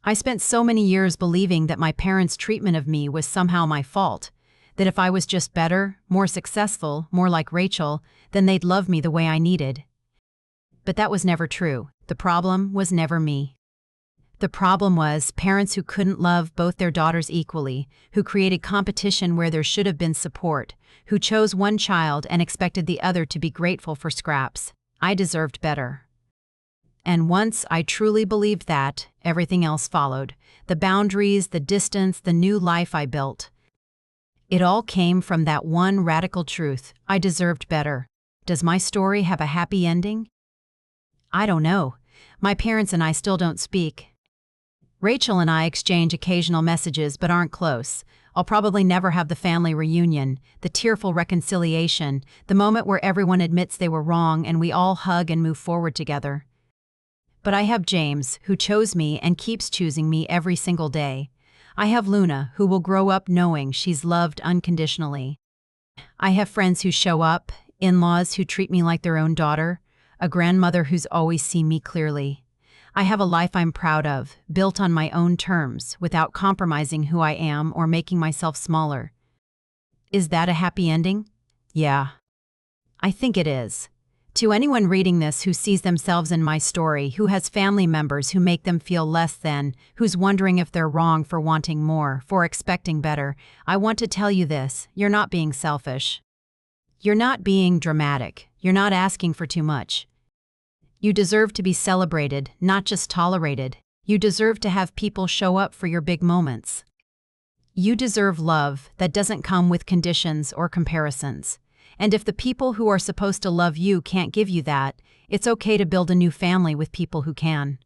I spent so many years believing that my parents' treatment of me was somehow my fault, that if I was just better, more successful, more like Rachel, then they'd love me the way I needed. But that was never true. The problem was never me. The problem was parents who couldn't love both their daughters equally, who created competition where there should have been support, who chose one child and expected the other to be grateful for scraps. I deserved better. And once I truly believed that, everything else followed. The boundaries, the distance, the new life I built. It all came from that one radical truth: I deserved better. Does my story have a happy ending? I don't know. My parents and I still don't speak. Rachel and I exchange occasional messages but aren't close. I'll probably never have the family reunion, the tearful reconciliation, the moment where everyone admits they were wrong and we all hug and move forward together. But I have James, who chose me and keeps choosing me every single day. I have Luna, who will grow up knowing she's loved unconditionally. I have friends who show up, in-laws who treat me like their own daughter, a grandmother who's always seen me clearly. I have a life I'm proud of, built on my own terms, without compromising who I am or making myself smaller. Is that a happy ending? Yeah. I think it is. To anyone reading this who sees themselves in my story, who has family members who make them feel less than, who's wondering if they're wrong for wanting more, for expecting better, I want to tell you this: you're not being selfish. You're not being dramatic. You're not asking for too much. You deserve to be celebrated, not just tolerated. You deserve to have people show up for your big moments. You deserve love that doesn't come with conditions or comparisons. And if the people who are supposed to love you can't give you that, it's okay to build a new family with people who can.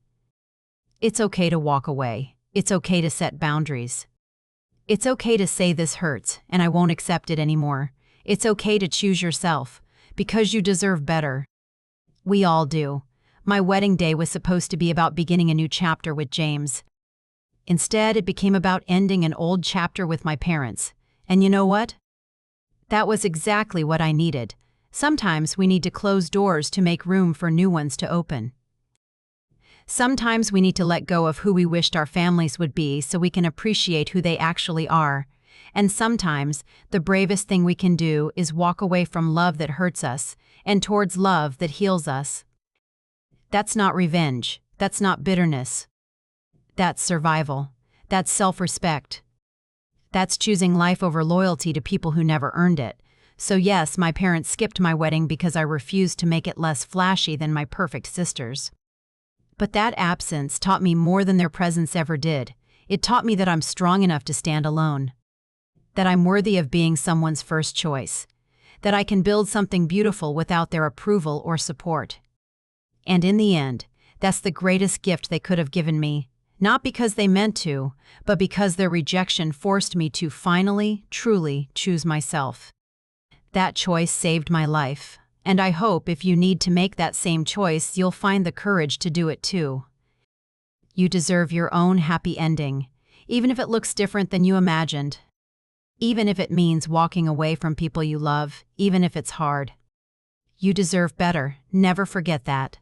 It's okay to walk away. It's okay to set boundaries. It's okay to say this hurts and I won't accept it anymore. It's okay to choose yourself, because you deserve better. We all do. My wedding day was supposed to be about beginning a new chapter with James. Instead, it became about ending an old chapter with my parents. And you know what? That was exactly what I needed. Sometimes we need to close doors to make room for new ones to open. Sometimes we need to let go of who we wished our families would be so we can appreciate who they actually are. And sometimes, the bravest thing we can do is walk away from love that hurts us and towards love that heals us. That's not revenge. That's not bitterness. That's survival. That's self-respect. That's choosing life over loyalty to people who never earned it. So yes, my parents skipped my wedding because I refused to make it less flashy than my perfect sisters. But that absence taught me more than their presence ever did. It taught me that I'm strong enough to stand alone. That I'm worthy of being someone's first choice. That I can build something beautiful without their approval or support. And in the end, that's the greatest gift they could have given me. Not because they meant to, but because their rejection forced me to finally, truly choose myself. That choice saved my life, and I hope if you need to make that same choice, you'll find the courage to do it too. You deserve your own happy ending, even if it looks different than you imagined. Even if it means walking away from people you love, even if it's hard. You deserve better, never forget that.